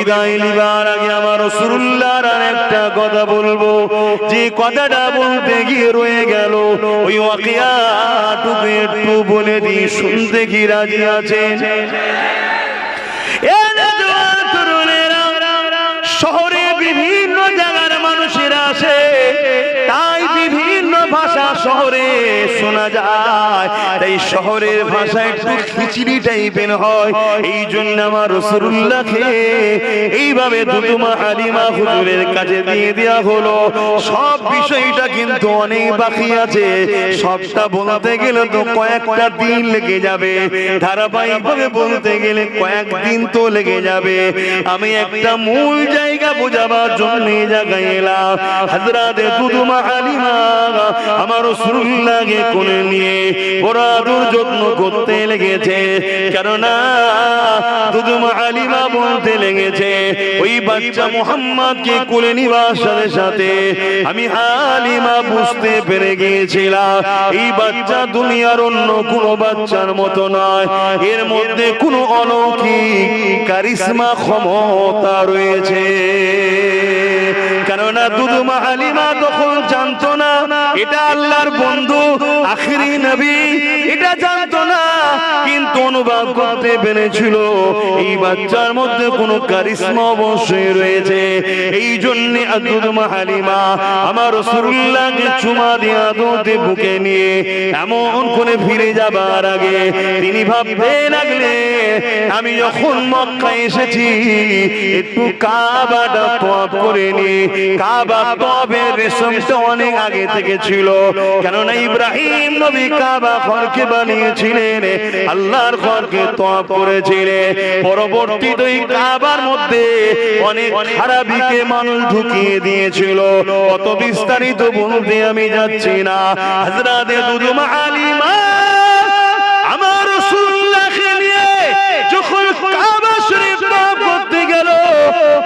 বিদায় নিবার আগে আমার রাসূলুল্লাহর একটা কথা বলবো, যে কথাটা বলতে গিয়ে রয়ে গেল, ওই ওয়াকিয়াটুকু একটু বলে দিই, শুনতে কি রাজি আছেন? শহরে বিভিন্ন জায়গার মানুষেরা আসে, তাই বিভিন্ন ভাষা শহরে শোনা যায়, তাই শহরের ভাষা একটু খিচড়ি টাইপের হয়। এই জন্য আমার রাসূলুল্লাহকে এইভাবে দুদুমা হালিমা হুজুরের কাছে দিয়ে দেওয়া হলো। সব বিষয়টা কিন্তু অনেক বাকি আছে, সবটা বলতে গেলে তো কয়েকটা দিন লেগে যাবে, ধারাবাহিকভাবে বলতে গেলে কয়েকদিন তো লেগে যাবে। আমি একটা মূল জায়গা বোঝাবার জন্য এই জায়গায় এলাম। হযরত দুদুমা হালিমা আমার রাসূলুল্লাহকে কোলে নিয়ে বড় আদর যত্ন করতে লেগেছে, কেননা দুদুমা হালিমা বলতে লেগেছে, ওই বাচ্চা মুহাম্মদকে কোলে নিবার সাথে সাথে আমি হালিমা বুঝতে পেরে গিয়েছিলাম, এই বাচ্চা দুনিয়ার অন্য কোনো বাচ্চার মতো নয়, এর মধ্যে কোনো অলৌকিক কারিশমা ক্ষমতা রয়েছে। কেননা দুদুমা হালিমা তখন জানতো না এটা আল্লাহর বন্ধু আখিরি নবী, এটা জানতো না, কিন্তু অনুভব করতে পেরেছিল এই বাচ্চার মধ্যে কোনো কারিশমা অবশ্যই রয়েছে। এই জন্য দুদুমা হালিমা আমার রাসূলুল্লাহকে চুমা দিয়ে আদতে বুকে নিয়ে এমন করে ফিরে যাবার আগে তিনি ভাবতে লাগলেন, আমি যখন মক্কায় এসেছি একটু কাবাটা তওয়াফ করে নি। কাবা তওয়াফের রেশমটা অনেক আগে থেকে ছিল, কেননা ইব্রাহিম নবী কাবা ঘরকে বানিয়েছিলেন, আল্লাহর ঘরকে তওয়াফ করেছিলেন। পরবর্তীতে ওই কাবার মধ্যে অনেক খারাপিকে মানুষ ঢুকিয়ে দিয়েছিল, অত বিস্তারিত বলতে আমি যাচ্ছি না। হযরত দুদুমা হালিমা আমার রাসূলুল্লাহকে নিয়ে যখন কাবা শরীফ তওয়াফ করতে গেল,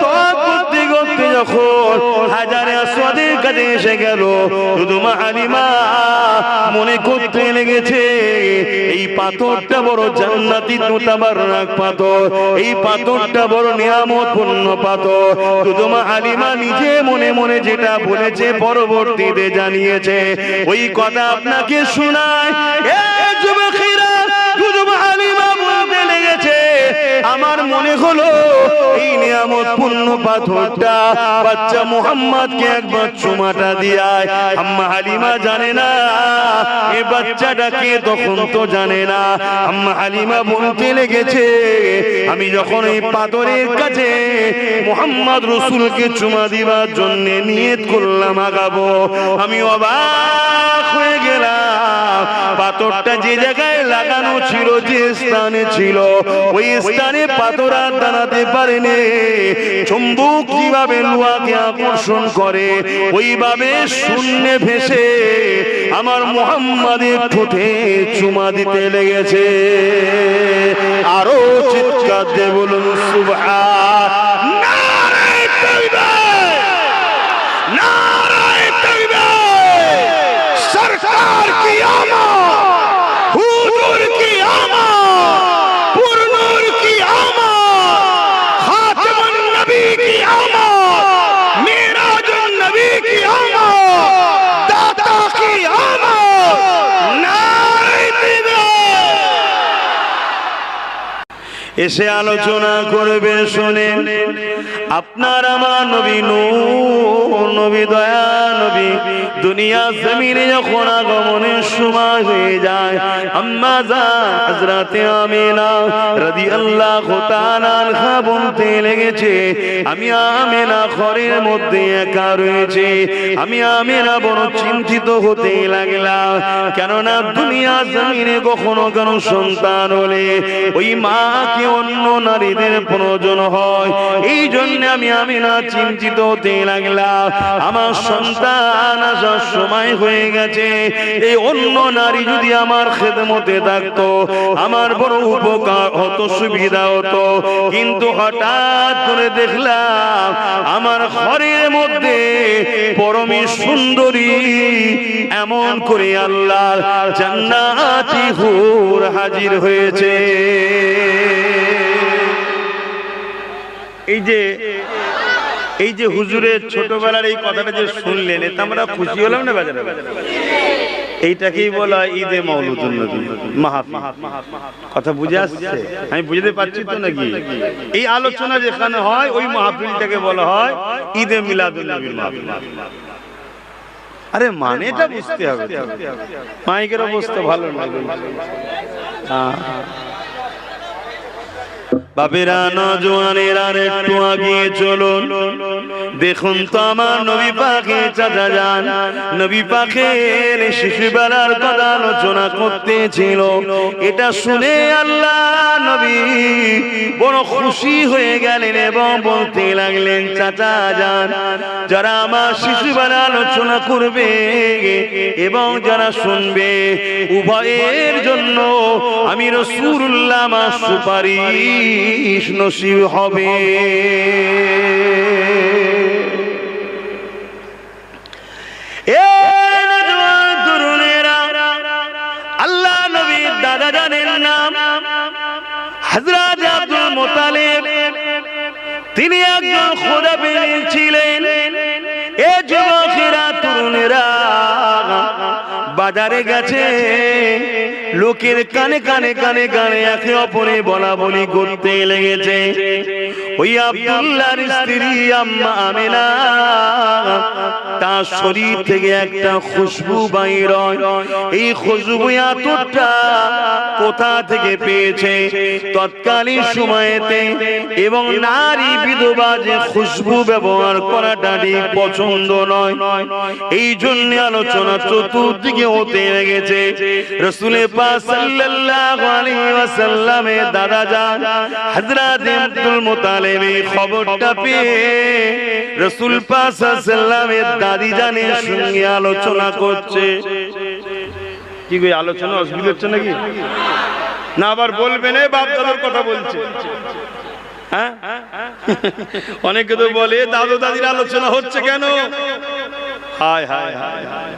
তওয়াফ করতে করতে যখন হাজারে আসওয়াদের কাছে এসে গেল, দুদুমা হালিমা মনে করতে লেগেছে এই পাথরটা বড় জান্নাতি মুতাবাররাক পাথর, এই পাথরটা বড় নিয়ামতপূর্ণ পাথর। দুদুমা হালিমা নিজে মনে মনে যেটা বলেছে পরবর্তীতে জানিয়েছে, ওই কথা আপনাকে শোনায়। এই যুবকেরা, দুদুমা হালিমা বলতে লেগেছে, আমার মনে হলো এই নিয়ামতপূর্ণ পাথরটা বাচ্চা মুহাম্মদকে একবার চুমাটা দিয়ায়। আম্মা হালিমা জানে না এই বাচ্চাটাকে, তখন তো জানে না। আম্মা হালিমা বলতে লেগেছে, আমি যখন এই পাথরের কাছে মুহাম্মদ রাসূলকে চুমা দিবার জন্য নিয়ত করলাম আগাবো, আমি অবাক হয়ে গেলাম। পাথরটা যে জায়গায় লাগানো ছিল, যে স্থানে ছিল, ওই স্থানে পাথর আর দাঁড়াতে পারেনি। চুম্বক কিভাবে লোহাকে আকর্ষণ করে, ওইভাবে শূন্যে ভেসে আমার মুহাম্মাদের ঠোঁটে চুমা দিতে লেগেছে। আরো চিৎকার দিয়ে বলুন সুবহান। নারায়ে তাকবীর, নারায়ে তাকবীর। সরকার কি আমত, হুজুর কি আমত, পুরনুর কি আমত, খাতমুন নবী কি আমত, মিরাজুন নবী কি আমত, দাতা কি আমত। নারায়ে তাকবীর। এসে আলোচনা করবে শুনেন, আপনার আমার নবী নূর নবী, দয়া নবী দুনিয়া জমিনে যখন আগমনের সময় হয়ে যায়, আম্মা জান হযরতে আমিনা রাদিয়াল্লাহু তাআলা আনহা বলতে লেগেছে, আমি আমিনা ঘরের মধ্যে একা রয়েছে। আমি আমিনা বড় চিন্তিত হতে লাগলাম, কেননা দুনিয়া জমিনে কখনো কোনো সন্তান হলে ওই মাকে অন্য নারীদের প্রয়োজন হয়। এই জন্য আমি আমিনা চিন্তিত হতে লাগলাম, আমার সন্তান আসার সময় হয়ে গেছে, এই অন্য নারী যদি আমার খেদমতে থাকতো আমার বড় উপকার হতো, সুবিধা হতো। কিন্তু হঠাৎ করে দেখলাম আমার ঘরের মধ্যে পরমে সুন্দরী এমন করে আল্লাহর জান্নাতি হুর হাজির হয়েছে। এই যে হুজুরের ছোটবেলার এই কথাটা যে শুনলেন, এতে আমরা খুশি হলাম না বাজারে? এইটাকেই বলা হয় ঈদে মাউলুদুন নবী মাহফিল। কথা বুঝে আসছে? আমি বুঝতে পারছি তো নাকি? এই আলোচনা যেখানে হয় ওই মাহফিলটাকে বলা হয় ঈদে মিলাদুন নবীর মাহফিল। আরে মানেটা বুঝতে হবে, মাইকের অবস্থা ভালো না। বাপেরা নওজোয়ানেরা একটু আগিয়ে চলুন, দেখুন তো আমার নবী পাকের চাচা যান, নবী পাকের শিশুবেলার কথা আলোচনা করতেছিল। এটা শুনে আল্লাহ নবী বড় খুশি হয়ে গেলেন এবং বলতে লাগলেন, চাচা যান, যারা আমার শিশুবেলা আলোচনা করবে এবং যারা শুনবে উভয়ের জন্য আমি রাসূলুল্লাহ আমার সুপারিশ নসিব হবে। আল্লাহ নবীর দাদা জানের নাম হযরত আব্দুল মুত্তালিব, তিনি একজন খোদাবীর ছিলেন। এ যুবকেরা, তরুণেরা বাজারে গেছে, লোকের কানে কানে কানে কানে একে অপরে বলা বলি করতে লেগেছে। ওই আব্দুল্লাহর স্ত্রী আম্মা আমেনা, তার শরীর থেকে একটা খুশবু বাইর হয়। এই খুশবু এতটা কোথা থেকে পেয়েছে তৎকালীন সময়েতে, এবং নারী বিধবা যে খুশবু ব্যবহার করাটা ঠিক পছন্দ নয়। এই জন্য আলোচনা চতুর্দিকে হতে লেগেছে। রাসূলের পাক সাল্লাল্লাহু আলাইহি ওয়াসাল্লামের দাদা যান হযরত আব্দুল মুত্তালিব এই খবরটা পেয়ে রাসূল পাক সাল্লাল্লাহু আলাইহি ওয়াসাল্লামের দাদি জানের সঙ্গে আলোচনা করছে। কি গো, আলোচনা অসুবিধা হচ্ছে নাকি? না আবার বলবেন এই বাপ দাদার কথা বলছে? হ্যাঁ, অনেকে তো বলে দাদু দাদির আলোচনা হচ্ছে কেন? হায় হায় হায় হায়,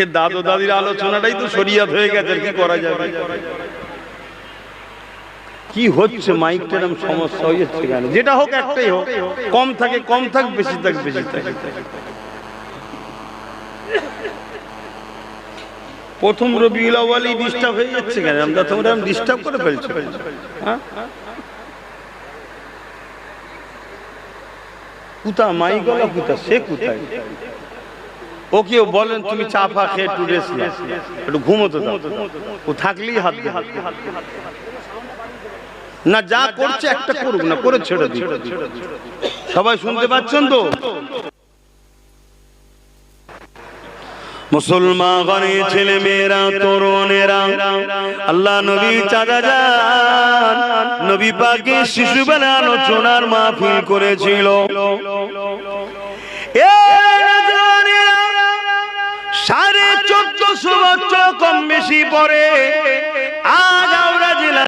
এ দাদু দাদির আলোচনাটাই তো শরিয়ত হয়ে গেছে, কি করা যাবে? কি হচ্ছে মাইকটার সমস্যা হয়ে যাচ্ছে কেন? যেটা হোক একটাই হোক, কম থাকে কম থাক, বেশি থাক বেশি থাক। প্রথম রবিউল আউয়ালই ডিস্টার্ব হয়ে যাচ্ছে কেন? আমরা তোমরা ডিস্টার্ব করে ফেলছো। হ্যাঁ, কোথা মাইকলা, কোথা সে কোথায়? ও কেউ বলেন তুমি চা ফা খেয়ে একটু রেস্ট নাও, একটু ঘুমোতে দাও। ও থাকলেই হাত না, যা করছে একটা করুক না, করে ছেড়ে দিই। সবাই শুনতে পাচ্ছেন তো? মুসলমানের ছেলে মেয়েরা, তরুণেরা, আল্লাহ নবী চাচা যান নবী পাকের শিশুবেলা আলোচনার মাহফিল করেছিল। 1450 বছর কম বেশি পরে আজ আমরা জেলা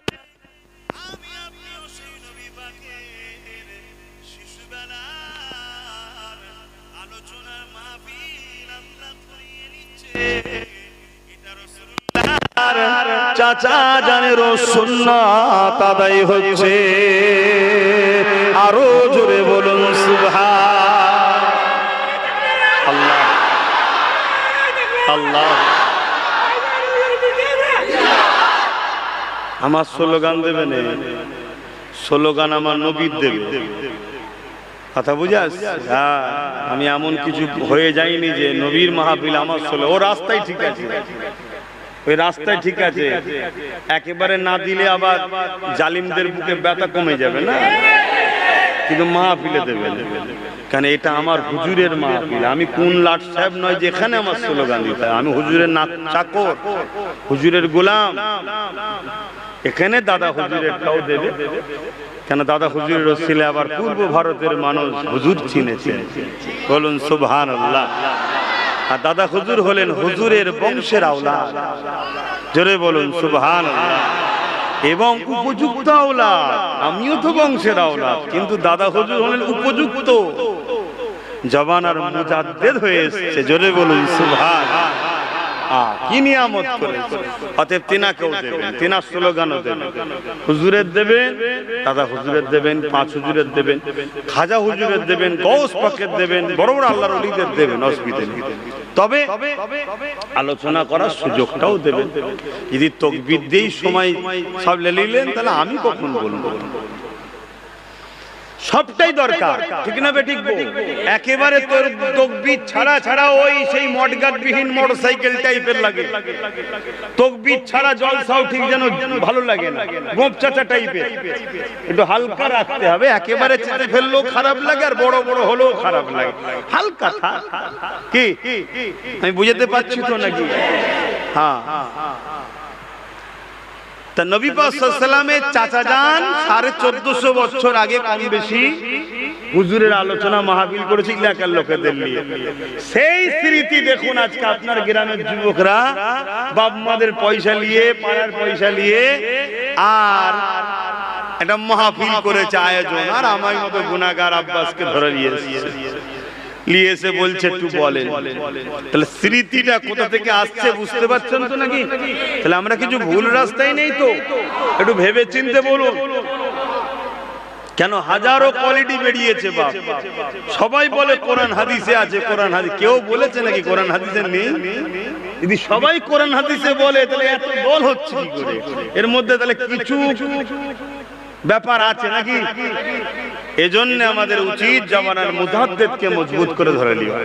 চাচা জানের সুন্নাত আদায় হচ্ছে। আরো জোরে বলুন সুবহান আল্লাহ আল্লাহ। আমার স্লোগান দেবে না, স্লোগান আমার নবীর দেবে। কথা বুঝে আসছে? হ্যাঁ, আমি এমন কিছু হয়ে যাইনি যে নবীর মাহফিল আমার স্লোগান। ও রাস্তায় ঠিক আছে, ওই রাস্তায় ঠিক আছে, একেবারে না দিলে আবার জালিমদের বুকে ব্যথা কমে যাবে না, কিন্তু মাহফিলে দেবেন। কারণ এটা আমার হুজুরের মাহফিল, আমি কোন লাট সাহেব নয় যেখানে আমার স্লোগান দিতে হয়। আমি হুজুরের চাকর, হুজুরের গোলাম। এখানে দাদা হুজুরেরটাও দেবে, কেন দাদা হুজুরের ছেলে আবার পূর্ব ভারতের মানুষ হুজুর চিনেছেন। বলুন সুবহানাল্লাহ। আর দাদা হুজুর হলেন হুজুরের বংশের আওলাদ। জোরে বলুন সুবহানাল্লাহ। এবং উপযুক্ত আওলাদ, আমিও তো বংশের আওলাদ, কিন্তু দাদা হুজুর হলেন উপযুক্ত, জবানার মুজাদ্দেদ হয়ে এসেছে। জোরে বলুন সুবহানাল্লাহ। কি নিয়ামত করেছে। অতএব তিনাকেও দেবেন, তিনার স্লোগানও দেবেন। হুজুরের দেবেন, দাদা হুজুরের দেবেন, পাঁচ হুজুরের দেবেন, খাজা হুজুরের দেবেন, গৌস পাকের দেবেন, বড় বড় আল্লাহর ওলিদের দেবেন, অসুবিধা নেই। তবে আলোচনা করার সুযোগটাও দেবেন। যদি তাকবীর দিয়েই সময় সব নিলেন তাহলে আমি কখন বলবো? সবটাই দরকার, ঠিক না বে ঠিক? একেবারে তোর তাকবীর ছাড়া ছাড়া ওই সেই মডগার্ডবিহীন মোটরসাইকেল টাইপের লাগে। তাকবীর ছাড়া জলসাও ঠিক যেন ভালো লাগে না, গোপচাচা টাইপের। একটু হালকা রাখতে হবে, একেবারে চেপে ফেললেও খারাপ লাগে আর বড় বড় হলেও খারাপ লাগে। হালকা থাক। কি আমি বুঝাতে পারছি তো নাকি? হ্যাঁ। তা নবী পাক সাল্লাল্লাহু আলাইহি ওয়াসাল্লামের চাচা যান 1450 বছর আগে কম বেশি হুজুরের আলোচনা মাহফিল করেছে এলাকার লোকেদের নিয়ে। সেই স্মৃতি দেখুন আজকে আপনার গ্রামের যুবকরা বাপ মাদের পয়সা নিয়ে, পাড়ার পয়সা নিয়ে আর একটা মাহফিল করেছে আয়োজন, আর আমার মতো গুনাহগার আব্বাসকে ধরে নিয়ে এসে বলছে একটু বলেন। তাহলে স্মৃতিটা কোথা থেকে আসছে বুঝতে পারছেন তো নাকি? তাহলে আমরা কিছু ভুল রাস্তায় নেই তো? একটু ভেবে চিন্তে বলুন। কেন হাজারো কোয়ালিটি বেরিয়েছে বাপ, সবাই বলে কোরআন হাদিসে আছে, কোরআন হাদিস। কেউ বলেছে নাকি কোরআন হাদিসে নেই? যদি সবাই কোরআন হাদিসে বলে তাহলে এত দল হচ্ছে কি করে? এর মধ্যে তাহলে কিছু ব্যাপার আছে নাকি? এজন্য আমাদের উচিত জামানার মুজাদ্দিদকে মজবুত করে ধরে নেওয়া।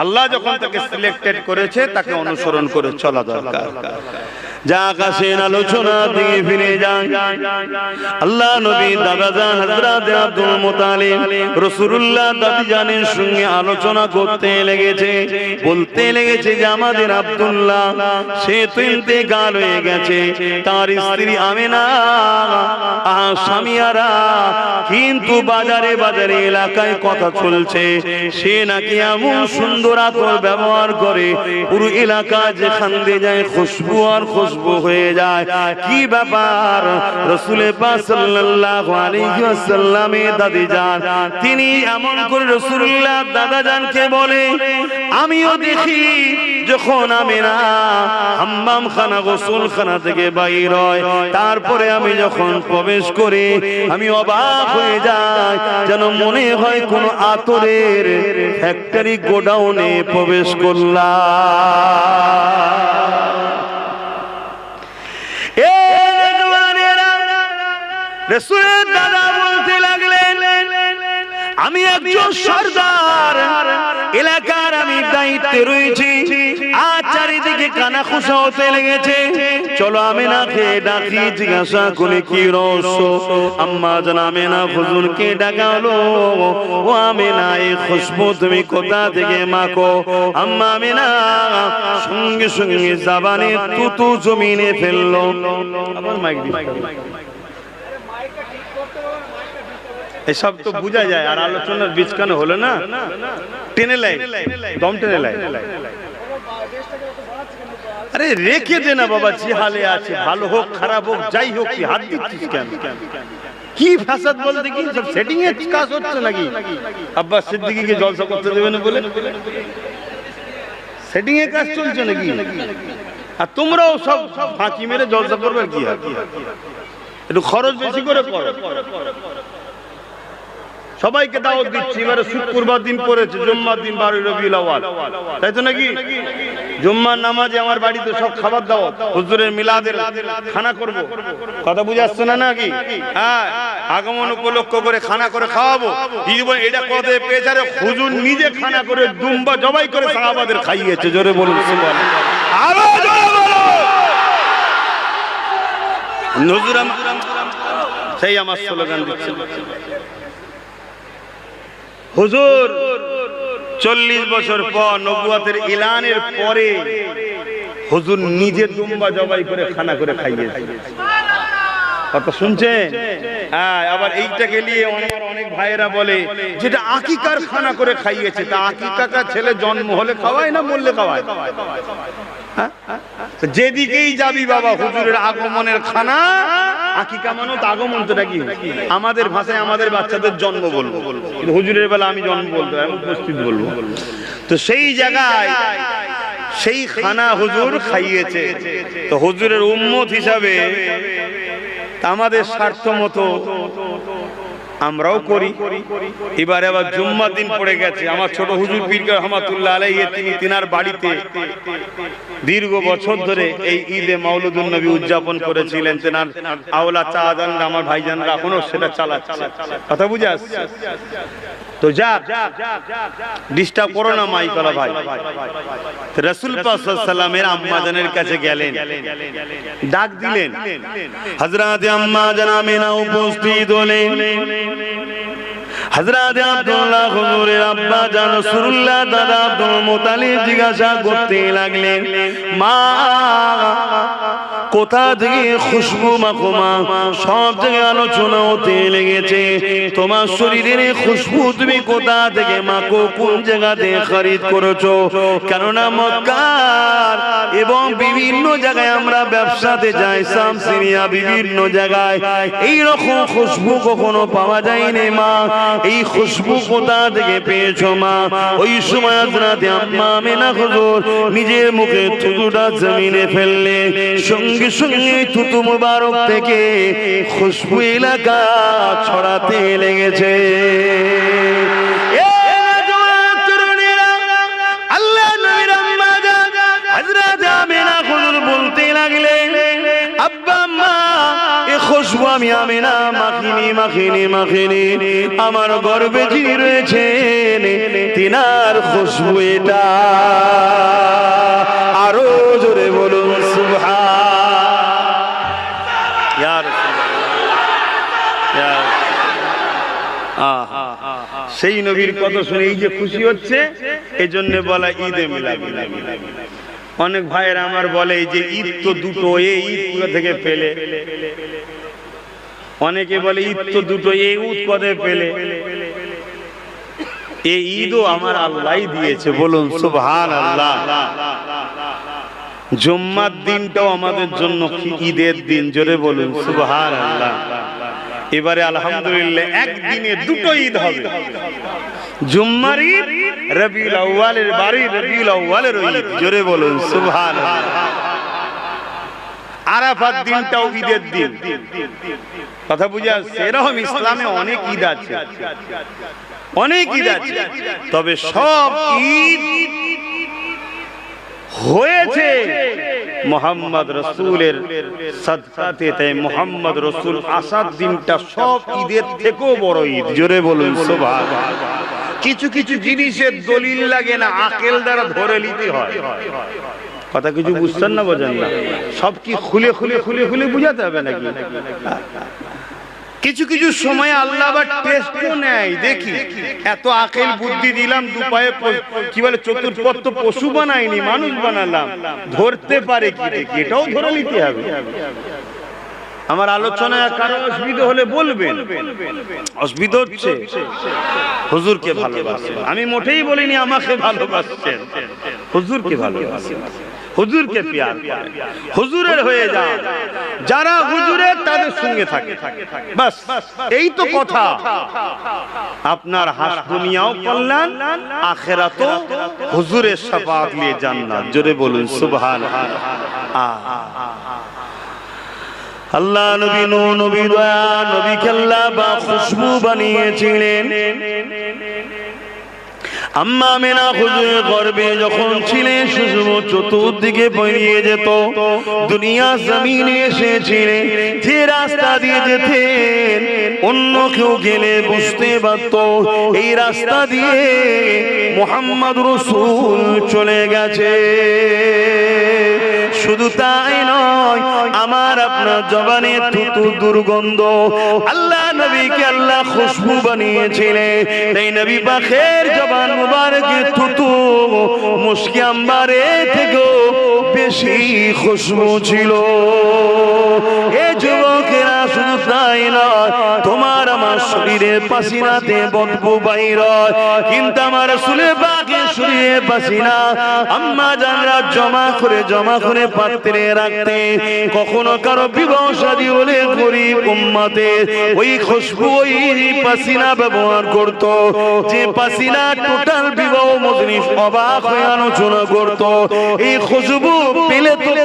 আল্লাহ যখন তাকে সিলেক্টেড করেছে তাকে অনুসরণ করে চলা দরকার। যা আকাশের আলোচনা দিয়ে ফিরে যায়, আল্লাহ নবী দাদাজান হযরত আব্দুল মুত্তালিব রাসূলুল্লাহ দাদিজানের সঙ্গে আলোচনা করতে লেগেছে, বলতে লেগেছে যে আমাদের আব্দুল্লাহ সে তো ইন্তেকাল হয়ে গেছে, তার স্ত্রী আমেনা স্বামীরা কিন্তু বাজারে বাজারে এলাকায় কথা চলছে সে নাকি এমন সুন্দর আতর ব্যবহার করে পুরো এলাকা যেখান দিয়ে যায় খুশবু আর খুশবু হয়ে যায়। কি ব্যাপার? রাসূল পাক সাল্লাল্লাহু আলাইহি ওয়াসাল্লামের দাদিজান তিনি এমন করে রাসূলুল্লাহ দাদাজানকে বলে, আমিও দেখি যখন আমেনা হাম্মাম খানা গোসল খানা থেকে বাইর হয়, তারপরে আমি যখন প্রবেশ করি আমি অবাক হয়ে যাই, যেন মনে হয় কোন আতরের ফ্যাক্টরি গোডাউনে প্রবেশ করলাম। রাসূলের দাদা বলতে লাগলেন, আমি একজন সরদার, এলাকার আমি দায়িত্বে রয়েছি, আর চারিদিকে কানা খুশা হতে লেগেছে। চলো আমেনাকে ডাকি, জিজ্ঞাসা করে কি রহস্য। আম্মা জান আমেনা হুজুরকে ডাকা হলো, ও আমেনা এই খুশবু তুমি কোথা থেকে মাখো? আম্মা আমেনা সঙ্গে সঙ্গে জাবানে তুতু জমিনে ফেললো। আবার মাইক এসব তো বোঝা যায়, আর আলোচনার বীজখানে হলো না, টেনে লাই, দম টেনে লাই। আরে রেখে দে না বাবা, যে হালে আছে, ভালো হোক খারাপ হোক যাই হোক, কি হাত দিচ্ছিস কেন? কি ফাসাদ বলতে কি সব সেটিং এর কাজ হচ্ছে নাকি? আব্বাস সিদ্দিকীকে জলসা করতে দেবে না বলে সেটিং এর কাজ চলছে নাকি? আর তোমরাও সব ফাঁকি মেরে জলসা করবে কি? একটু খরচ বেশি করে করো। সবাইকে দাওয়াত দিচ্ছি, এবারে শুক্রবার দিন পড়েছে, জুম্মার দিন 12 রবিউল আউয়াল, তাই তো নাকি? জুম্মার নামাজে আমার বাড়িতে সব খাবার দাওয়াত, হুজুরের মিলাদের খানা করব, কথা বুঝে আসছে না নাকি? হ্যাঁ, আগমন উপলক্ষ করে খানা করে খাওয়াবো। এটা কথা পেয়েছে, হুজুর নিজে খানা করে দুম্বা জবাই করে সাহাবাদের খাইয়েছে। জোরে বলুন সুবহানাল্লাহ। আরো জোরে বলো। হুজুর সেই আমার স্লোগান দিচ্ছে। হুজুর 40 বছর পর নবুয়তের এলানের পরে হুজুর নিজে দুম্বা জবাই করে খানা করে খাইয়েছে। কথা শুনছেন? হ্যাঁ, আবার এইটাকে নিয়ে অনেক ভাইয়েরা বলে যেটা আকিকার খানা করে খাইয়েছে, তা আকিকাটা ছেলে জন্ম হলে খাওয়ায় না মরলে খাওয়ায়? যেদিকেই যাবি বাবা হুজুরের আগমনের খানা। আকিকা মানে তো আগমন, তো নাকি আমাদের ভাষায় আমাদের বাচ্চাদের জন্ম বলবো, কিন্তু হুজুরের বেলা আমি জন্ম বলবো, আমি উপস্থিত বলবো। তো সেই জায়গায় সেই খানা হুজুর খাইয়েছে। তো হুজুরের উম্মত হিসাবে আমাদের স্বার্থ মতো আমরাও করি। এবারে আবার জুম্মার দিন পড়ে গেছে, আমার ছোট হুজুর পীর রহমাতুল্লাহ আলাইহি তিনার বাড়িতে দীর্ঘ বছর ধরে এই ঈদে মাউলুদুন নবী উদযাপন করেছিলেন। তেনার আওলা চাঁদানরা আমার ভাইজানরা এখনো সেটা চালাচ্ছে। কথা বুঝে আসছে? তো যাক, ডিস্টার্ব করো না মাইকলা ভাই। রাসূল পাক সাল্লাল্লাহু আলাইহি সাল্লামের আম্মা জানের কাছে গেলেন, ডাক দিলেন। হযরত আম্মা জান আমিনা উপস্থিত হলেন। হযরত আব্দুল্লাহ হুজুরের আব্বা জান রাসূলুল্লাহ দাদা আব্দুল মুতালিব জিজ্ঞাসা করতে লাগলেন, মা কোথা থেকে খুশবু মাখোমা? সব জায়গায় আলোচনা হতে লেগেছে, তোমার শরীরের খুশবু তুমি কোথা থেকে মাখো, কোন জায়গা থেকে খরিদ করেছো? কেননা মক্কার এবং বিভিন্ন জায়গায় আমরা ব্যবসাতে যাই, শামসিনিয়া বিভিন্ন জায়গায় এই রকম খুশবু কখনো পাওয়া যায়নি মা, এই খুশবু কোথা থেকে পেয়েছো মা? ওই সময় হযরত আম্মা আমিনা হুজুর নিজের মুখে থুতুটা জমিনে ফেললে, সঙ্গে সঙ্গে থুতু মুবারক থেকে খুশবু এলাকা ছড়াতে লেগেছে। আল্লাহ নবীর আম্মা জান হযরত আমিনা হুজুর বলতে লাগলেন, আব্বা আম্মা এই খুশবু আমি আমিনা মাখিনি, আমার গর্ভে যিনি রয়েছেন তিনার খুশবু এটা। আরো জোরে বলুন সুবহান। সেই নবীর কথা শুনে এই যে খুশি হচ্ছে, এই জন্য বলা ঈদে মিলাদ। অনেক ভাইয়েরা আমার বলে যে ঈদ তো দুটো, এই ঈদ কোথা থেকে পেলে? অনেকে বলে ঈদ তো দুটো, এই ঈদ কোথা পেলে? এই ঈদও আমার আল্লাহই দিয়েছে, বলুন সুবহানাল্লাহ। জুম্মার দিনটাও আমাদের জন্য ঈদের দিন, জোরে বলুন সুবহানাল্লাহ। এবারে আলহামদুলিল্লাহ একদিনে দুটো ঈদ হবে, জুম্মার ঈদ, রবিউল আউয়ালের বাড়ি রবিউল আউয়ালের ঈদ, জোরে বলুন সুবহানাল্লাহ। আরাফাত দিনটাও ঈদের দিন। কথা বুঝে আসছে? এরকম ইসলামে অনেক ঈদ আছে, অনেক ঈদ আছে, তবে সব ঈদ হয়েছে মুহাম্মদ রাসূলের সাদকাতে। তাই মুহাম্মদ রাসূল আসার দিনটা সব ঈদের থেকেও বড় ঈদ, জোরে বলুন সুবহানাল্লাহ। কিছু কিছু জিনিসের দলিল লাগে না, আকল দ্বারা ধরে নিতে হয়। কথা কিছু বুঝছেন না, বোঝেন না? সব কি খুলে খুলে খুলে খুলে বুঝাতে হবে নাকি? কিছু কিছু সময় আল্লাহ আবার টেস্টও নেয়, দেখি এত আকল বুদ্ধি দিলাম, দুপায়ে কি বলে চতুষ্পদ পশু বানাইনি, মানুষ বানালাম, ধরতে পারে কি দেখি, এটাও ধরে নিতে হবে। আমার আলোচনায় কারো অসুবিধা হলে বলবেন। অসুবিধা হচ্ছে? হুজুরকে ভালোবাসেন, আমি মোটেই বলিনি আমাকে ভালোবাসছেন, হুজুরকে ভালোবাসেন, হুজুরকে প্যার করেন, হুজুরের হয়ে যান। যারা হুজুরের তাদের সঙ্গে থাকে, বাস এই তো কথা। আপনার হাস দুনিয়াও কল্যাণ, আখিরাতও হুজুরের শাফাআত নিয়ে জান্নাত, জোরে বলুন সুবহানাল্লাহ। আল্লাহ নবী নবী দয়া নবী খেল্লা বা খুশবু বানিয়েছিলেন। আম্মা আমিনা হুজুরের গর্ভে যখন ছিলেন, খুশবু চতুর্দিকে বেরিয়ে যেত। দুনিয়া জমিনে এসেছিলেন, যে রাস্তা দিয়ে যেতেন অন্য কেউ গেলে বুঝতে পারত এই রাস্তা দিয়ে মুহাম্মদ রাসূল চলে গেছে। শুধু তাই নয়, আমার আপনার জবানে থুতু দুর্গন্ধ, আল্লাহ নবীকে আল্লাহ খুশবু বানিয়েছিলেন। তাই নবী পাকের জবান মুবারকে থুতু মুশকি আম্বারে থেকেও বেশি খুশবু ছিল। এ যুবকেরা, শুধু তাই নয়, তোমার আমার শরীরের পাসিনাতে বদবু বাইর হয়, কিন্তু আমার রাসূলের পাকে সরিয়ে পাসিনা আম্মা জানরা জমা করে পাত্রে রাখতে। কখনো কারো বিবাহ শাদী হলে গরিব উম্মতের ওই খুশবু ওই পাসিনা ব্যবহার করত, যে পাসিনা টোটাল বিবাহ মজলিস অবাক হয়ে আলোচনা করত। এই খুশবু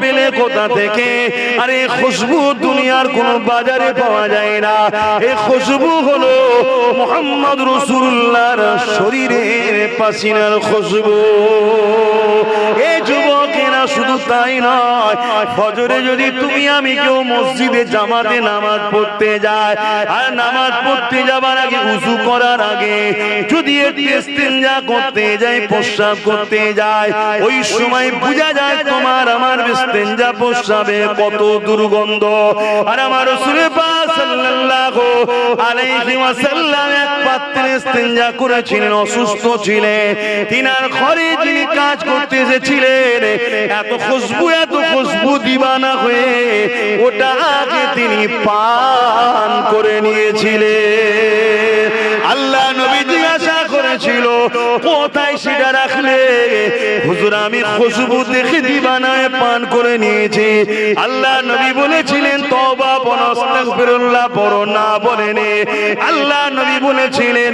পেলে কোথা থেকে? আর এই খুশবু দুনিয়ার কোন বাজারে পাওয়া যায় না। এই খুশবু হলো মুহাম্মদ রাসূলুল্লাহর শরীরের পাসিনার খুশবু। এই যুবকেরা শুধু তাই নয়, ফজরে যদি তুমি আমি কেউ মসজিদে জামাতে নামাজ পড়তে যায়, আর নামাজ পড়তে যাবার আগে উযু করার আগে যদি ইস্তিনজা করতে যায়, প্রস্রাব করতে যায়, ওই সময় বোঝা যায় তোমার আমার ইস্তিনজা প্রস্রাবে কত দুর্গন্ধ। আর আমার রাসূল পাক সাল্লাল্লাহু আলাইহি ওয়াসাল্লাম এক পাত্রে ইস্তিনজা করেছিলেন, অসুস্থ ছিলেন। তিনার ঘরে যিনি কাজ করতে এসেছিলেন, এত খুশবু দিবানা হয়ে ওটা আগে তিনি পান করে নিয়েছিলেন। আল্লাহ নবী জিজ্ঞাসা করেছিল কোথায় সেটা রাখলে? হুজুর আমি খুশবু দেখে দিবানায় পান করে নিয়েছি। আল্লাহ নবী বলেছিলেন তওবা পড়ো, আস্তাগফিরুল্লাহ পড়ো না বলেন। আল্লাহ নবী বলেছিলেন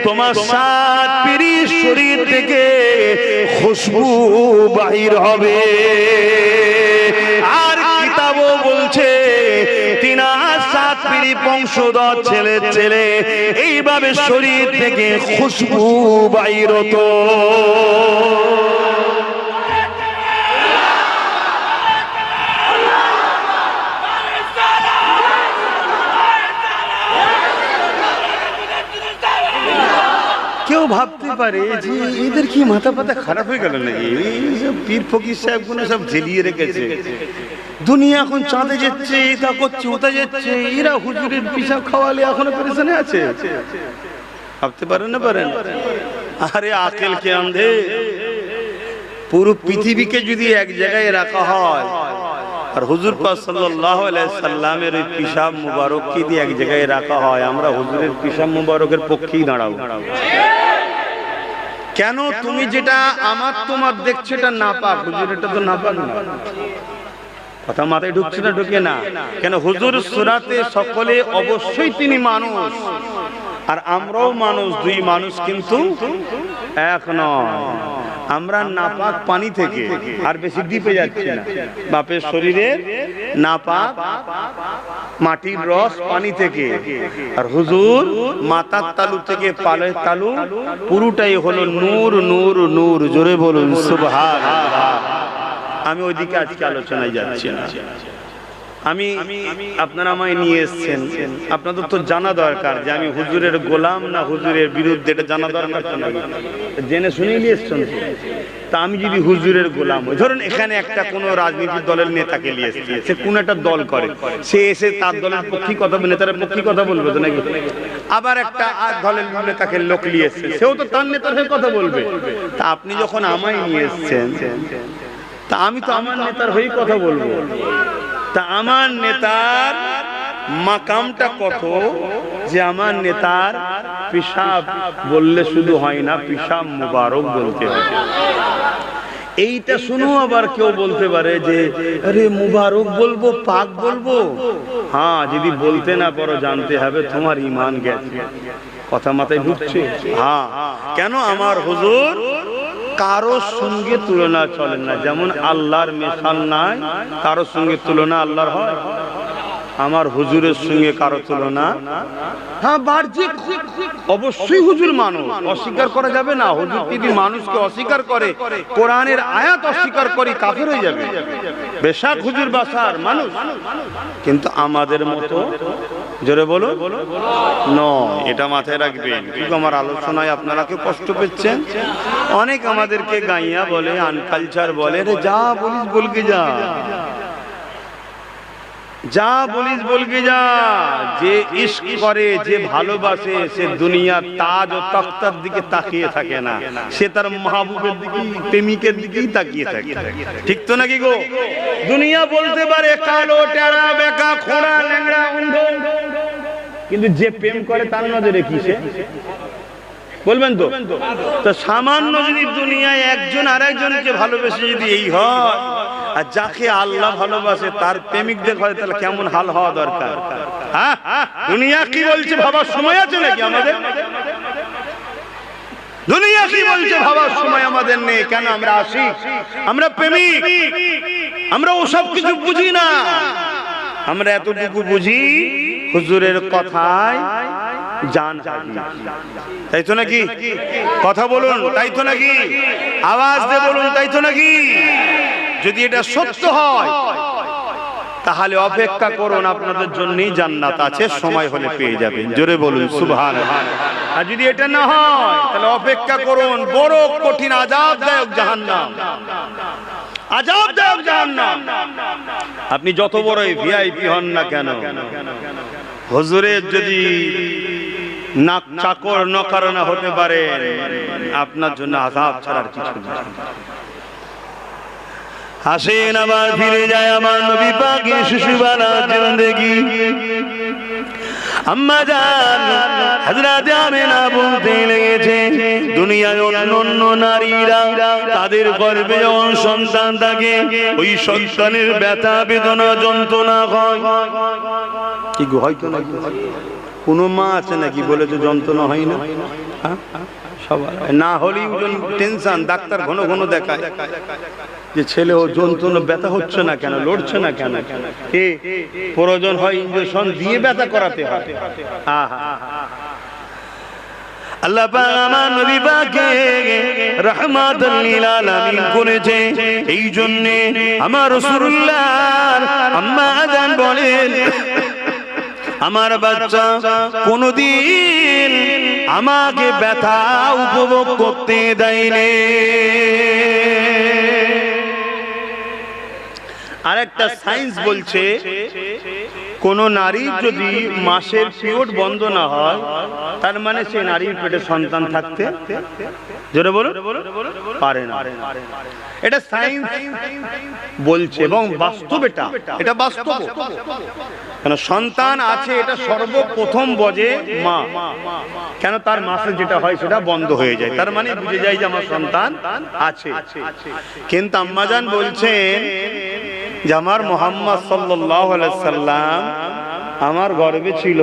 তোমার 7 পিরি শরীর থেকে খুশবু বাহির হবে। আর কিতাবও বলছে তিনার 7 পিরি বংশধর ছেলে এইভাবে শরীর থেকে খুশবু বাহির হতো। কেউ ভাবতে পারে যে এদের কি মাথা পাতা খারাপ হয়ে গেল নাকি? এইসব পীর ফকির সাহেবগুলো সব ঝেলিয়ে রেখেছে। দুনিয়া এখন চাঁদে যাচ্ছে, এটা করছে ওটা যাচ্ছে, এরা হুজুরের পিসাব খাওয়ালে এখনো পেরেশানে আছে। ভাবতে পারেন না? পারেন? আরে আকেল কে আন্ধে? পুরো পৃথিবীকে যদি এক জায়গায় রাখা হয় আর হুজুর পাক সাল্লাল্লাহু আলাইহি সাল্লামের ওই পিসাব মুবারককে দিয়ে এক জায়গায় রাখা হয়, আমরা হুজুরের পিসাব মুবারকের পক্ষেই দাঁড়াবো। কেন? তুমি যেটা আমার তোমার দেখছো এটা নাপাক, হুজুর এটা তো নাপাক না। কথা মাথায় ঢুকছে না? ঢুকে না কেন? হুজুর সুরাতে সকলে অবশ্যই তিনি মানুষ, আর আমরাও মানুষ, দুই মানুষ কিন্তু এক নয়। আমরা নাপাক পানি থেকে আর বেশি ডিপে যাচ্ছি না। বাপের শরীরে নাপাক মাটির রস পানি থেকে, আর হুজুর মাথার তালু থেকে পালের তালু পুরোটাই হলো নূর নূর নূর। জোরে বলুন সুবহানাল্লাহ। আমি ওইদিকে আজকে আলোচনায় যাচ্ছি না। আমি আপনারা আমায় নিয়ে এসেছেন, আপনাদের তো জানা দরকার যে আমি হুজুরের গোলাম না হুজুরের বিরুদ্ধে, এটা জানা দরকার। জেনে শুনে নিয়ে এসছেন। তা আমি যদি হুজুরের গোলাম হই, ধরুন এখানে একটা কোন রাজনীতির দলের নেতাকে নিয়ে এসেছে, সে কোন একটা দল করে, সে এসে তার দলের পক্ষে কথা বলবে, নেতার পক্ষে কথা বলবে তো নাকি? আবার একটা দলের নেতাকে লোক নিয়ে এসেছে, সেও তো তার নেতার হয়ে কথা বলবে। তা আপনি যখন আমায় নিয়ে এসেছেন, তা আমি তো আমার নেতার হয়েই কথা বলবো। তা আমার নেতার মাকামটা কত যে আমার নেতার পিসাব বললে শুধু হয় না, পিসাব মুবারক বলতে হয়। এইটা শুনো, আবার কেউ বলতে পারে যে আরে মুবারক বলবো, পাক বলবো। হ্যাঁ, যদি বলতে না পারো জানতে হবে তোমার ঈমান গেছে। কথা মাথায় ঢুকছে? হ্যাঁ। কেন? আমার হুজুর কারোর সঙ্গে তুলনা চলে না। যেমন আল্লাহর মিসাল নাই, কারোর সঙ্গে তুলনা আল্লাহর হয়? আমার হুজুরের সঙ্গে কারো তুলনা? হ্যাঁ, বাহ্যিক অবশ্যই হুজুর মানুষ, অস্বীকার করা যাবে না। হুজুর যদি মানুষকে অস্বীকার করে, কোরআনের আয়াত অস্বীকার করে, কাফের হয়ে যাবে। বেশক হুজুর বাসার মানুষ, কিন্তু আমাদের মতো, জোরে বলো, নয়। এটা মাথায় রাখবেন। কিন্তু আমার আলোচনায় আপনারা কেউ কষ্ট পেয়েছেন? অনেক আমাদেরকে গাইয়া বলে, আনকালচার বলে, রে যা বলিস বলকে যা, যা বলিস বলকে যা। যে ইশক করে, যে ভালোবাসে, সে দুনিয়ার তাজ ও তখতার দিকে তাকিয়ে থাকে না, সে তার মাহবুবের দিকে, প্রেমিকের দিকেই তাকিয়ে থাকে। ঠিক তো নাকি গো? দুনিয়া বলতে পারে কালো, টেরা, বেকা, খোঁড়া, ল্যাংড়া, অন্ধ, কিন্তু যে প্রেম করে তার নজরে কিসে? বলবেন তো? তো সামান্য যদি দুনিয়ায় একজন আরেকজনকে ভালোবেসে যদি এই হয়, আর যাকে আল্লাহ ভালোবাসে তার প্রেমিকদের হয়, তাহলে কেমন হাল হওয়া দরকার? হ্যাঁ, দুনিয়া কি বলছে ভাবার সময় আছে নাকি আমাদের? দুনিয়া কি বলছে ভাবার সময় আমাদের নেই। কেন আমরা আসি, আমরা প্রেমিক, আমরা ওসব কিছু বুঝি না। আমরা এতটুকু বুঝি হুজুরের কথায় জান হাজির, তাই তো নাকি? কথা বলুন, তাই তো নাকি? আওয়াজ দিয়ে বলুন, তাই তো নাকি? যদি এটা সত্য হয় তাহলে অপেক্ষা করুন, আপনাদের জন্যই জান্নাত আছে, সময় হলে পেয়ে যাবেন। জোরে বলুন সুবহানাল্লাহ। আর যদি এটা না হয় তাহলে অপেক্ষা করুন, বড় কঠিন আযাবদায়ক জাহান্নাম, আযাবদায়ক জাহান্নাম। আপনি যত বড়ই ভিআইপি হন না কেন, হুজুরের যদি নাক চাকর নকর না হতে পারে, আপনার জন্য আযাব ছাড়ার কিছু নেই। আসেন আবার ফিরে যায় আমার নবী পাকের শিশুবেলা জিন্দেগি। আম্মা জান হযরত আমিনা বলতে লেগেছে, দুনিয়ায় অন্যান্য নারীরা তাদের গর্ভে যখন সন্তান থাকে, ওই সন্তানের ব্যথা বেদনা যন্ত্রণা হয়। কি গো, হয়তো না কোনো মা আছে নাকি বলেছে যন্ত্রণা হয় না? সবার না হলেই টেনশন, ডাক্তার ঘন ঘন দেখায় যে ছেলে ও যন্ত্রণা ব্যথা হচ্ছে না কেন, লড়ছে না কেন, কে প্রয়োজন হয় ইনজেকশন দিয়ে ব্যথা করাতে হয়। আল্লাহ পাক আমার নবী পাককে রাহমাতাল লিল আলামিন করেছে। এই জন্য আমার রাসূলুল্লাহ আম্মা জান বলেন, আমার বাচ্চা কোনদিন আমাকে ব্যথা উপভোগ করতে দেয়নি। আরেকটা সায়েন্স বলছে, কোন নারীর যদি মাসের পিরিয়ড বন্ধ না হয়, তার মানে সে নারীর পেটে সন্তান থাকতে, জোরে বলুন, পারে না। এটা সায়েন্স বলছে এবং বাস্তব, এটা বাস্তব। কেন সন্তান আছে, এটা সর্বপ্রথম বোঝে মা। কেন তার মাসে যেটা হয় সেটা বন্ধ হয়ে যায়, তার মানে বুঝে যায় যে আমার সন্তান আছে। কিন্তু আম্মাজান বলছেন যে আমার মুহাম্মদ সাল্লাল্লাহু আলাইহি সাল্লাম আমার গর্ভে ছিল,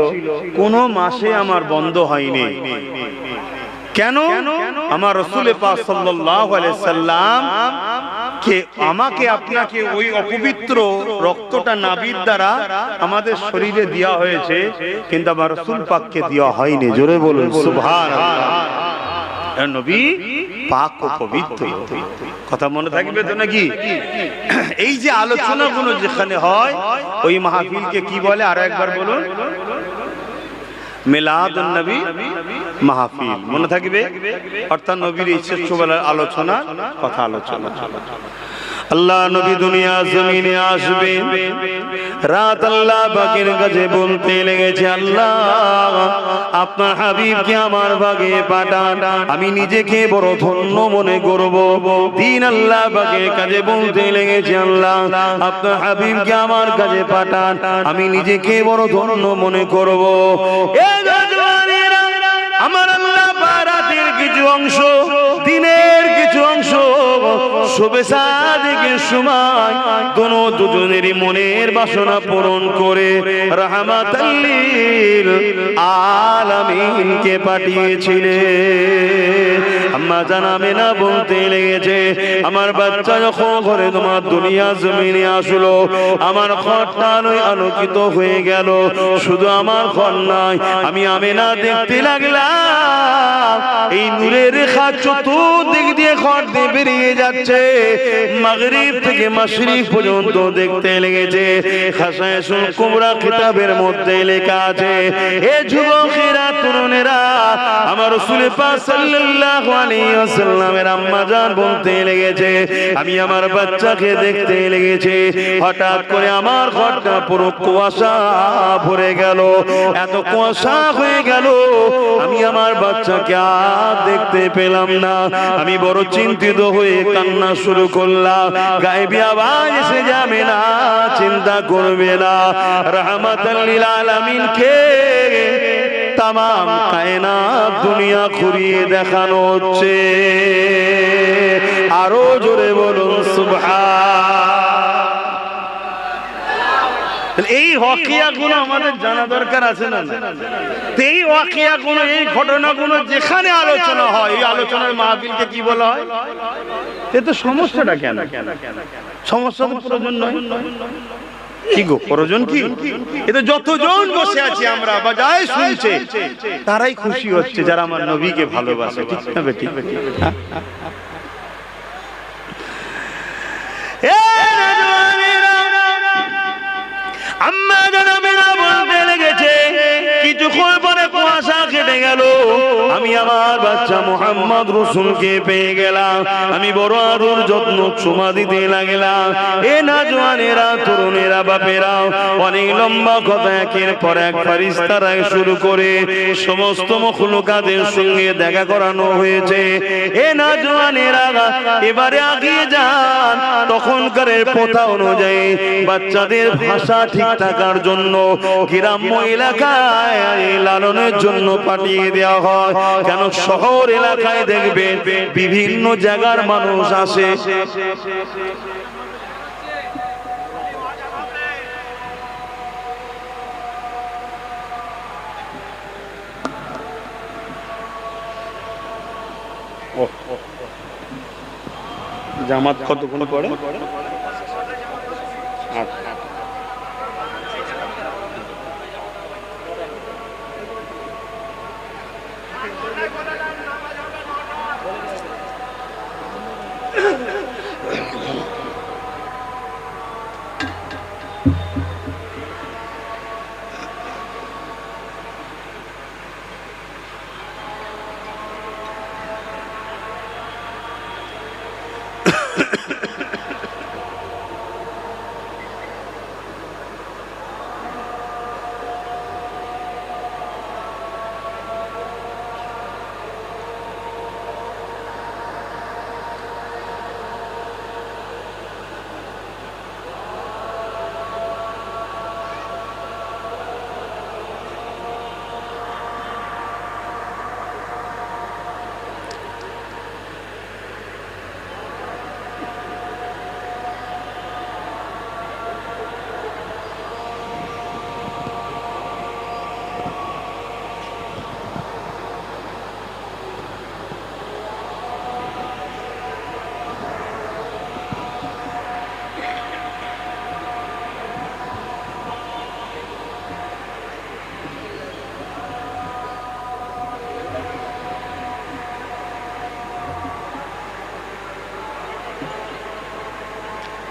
কোনো মাসে আমার বন্ধ হয়নি। কেন? আমার রাসূল পাক সাল্লাল্লাহু আলাইহি সাল্লাম কে আমাকে আপনাকে ওই অপবিত্র রক্তটা নাভির দ্বারা আমাদের শরীরে দেওয়া হয়েছে, কিন্তু আমার রাসূল পাককে দেওয়া হয়নি। জোরে বলুন সুবহানাল্লাহ। নবী পাক ও পবিত্র, কথা মনে থাকবে তো নাকি? এই যে আলোচনাগুলো যেখানে হয়, ওই মাহফিলকে কি বলে আরো একবার বলুন? মিলাদুন নবী মাহফিল, মনে থাকবে? অর্থাৎ নবীর এই শ্রেষ্ঠ বেলার আলোচনা, কথা আলোচনা। আল্লাহ নবী দুনিয়া জমিনে আসবে, রাত আল্লাহ পাকের কাছে বলতে লেগেছে, আল্লাহ আপনার হাবিবকে আমার ভাগে পাঠান, আমি নিজেকে বড় ধন্য মনে করব। দিন আল্লাহ পাকের কাছে বলতে লেগেছে, আল্লাহ আপনার হাবিবকে আমার কাছে পাঠান, আমি নিজেকে বড় ধন্য মনে করব। আমার আল্লাহ রাতের কিছু অংশ, দিনের কিছু অংশ, শুভে সাদিকের সময় দুজনেরই মনের বাসনা পূরণ করে রাহমাতাল লিল আলামিনকে পাঠিয়েছিলেন। আম্মা জান আমিনা বলতে লেগেছে, আমার বাচ্চা যখন ঘরে তোমার দুনিয়া জমিনে আসলো, আমার ঘরটা আলোকিত হয়ে গেল। শুধু আমার ঘর নয়, আমি আমিনা দেখতে লাগলাম এই নূরের রেখা চতুর্দিক দিয়ে ঘর দিয়ে বেরিয়ে যাচ্ছে, মাগরিব থেকে মাশরিক পর্যন্ত দেখতে লেগেছে। খাসায়েসুল কুবরা কিতাবের মধ্যে লেখা আছে, হে যুবকেরা, তরুণেরা, আমার রাসূল পাক সাল্লাল্লাহু আলাইহি ওয়াসাল্লামের আম্মা জান বলতে লেগেছে, আমি আমার বাচ্চাকে দেখতে লেগেছে, হঠাৎ করে আমার ঘরটা পুরো কুয়াশা ভরে গেল, এত কুয়াশা হয়ে গেল, আমি আমার বাচ্চাকে আর দেখতে পেলাম না। আমি বড় চিন্তিত হয়ে কান্না শুরু করলাম। গায়েবী আওয়াজ এসে যাবে না, চিন্তা করবে না, রাহমাতাল লিল আলামিনকে তামাম কায়নাত দুনিয়া ঘুরিয়ে দেখানো হচ্ছে। আরো জোরে বলুন সুবহান। এই ওয়াকিয়াগুলো আমাদের জানা দরকার আছে না? এই ওয়াকিয়াগুলো, এই ঘটনাগুলো যেখানে আলোচনা হয়, এই আলোচনার মাহফিলকে কি বলা হয়? এ তো সমস্যাটা কেন? সমস্যা তো প্রয়োজন নয়। কি গো প্রয়োজন কি? এটা যতজন বসে আছি আমরা বা যাই শুনছে তারাই খুশি হচ্ছে যারা আমার নবীকে ভালোবাসে, ঠিক না বেটি? আম্মা জানাবেনা বলতে লেগেছে, কিছুক্ষণ পরে কুয়াশা কেটে গেল, আমি আমার বাচ্চা মুহাম্মদ রাসূলকে পেয়ে গেলাম। আমি বড় আদর যত্ন চুমা দিতে লাগলাম। এ নওজওয়ানেরা, তরুণেরা, বাপেরা, অনেক লম্বা কথা একের পর এক ফেরেশতারা শুরু করে সমস্ত মখলুকাতের সঙ্গে দেখা করানো হয়েছে। এ নওজওয়ানেরা এবারে আগিয়ে যান। তখনকার প্রথা অনুযায়ী বাচ্চাদের ভাষা ঠিক থাকার জন্য গ্রাম্য এলাকায় লালনের জন্য পাঠিয়ে দেওয়া হয়। কেন শহর এলাকায় দেখবে বিভিন্ন জায়গার মানুষ আসে, জামাত কতক্ষণ পড়ে?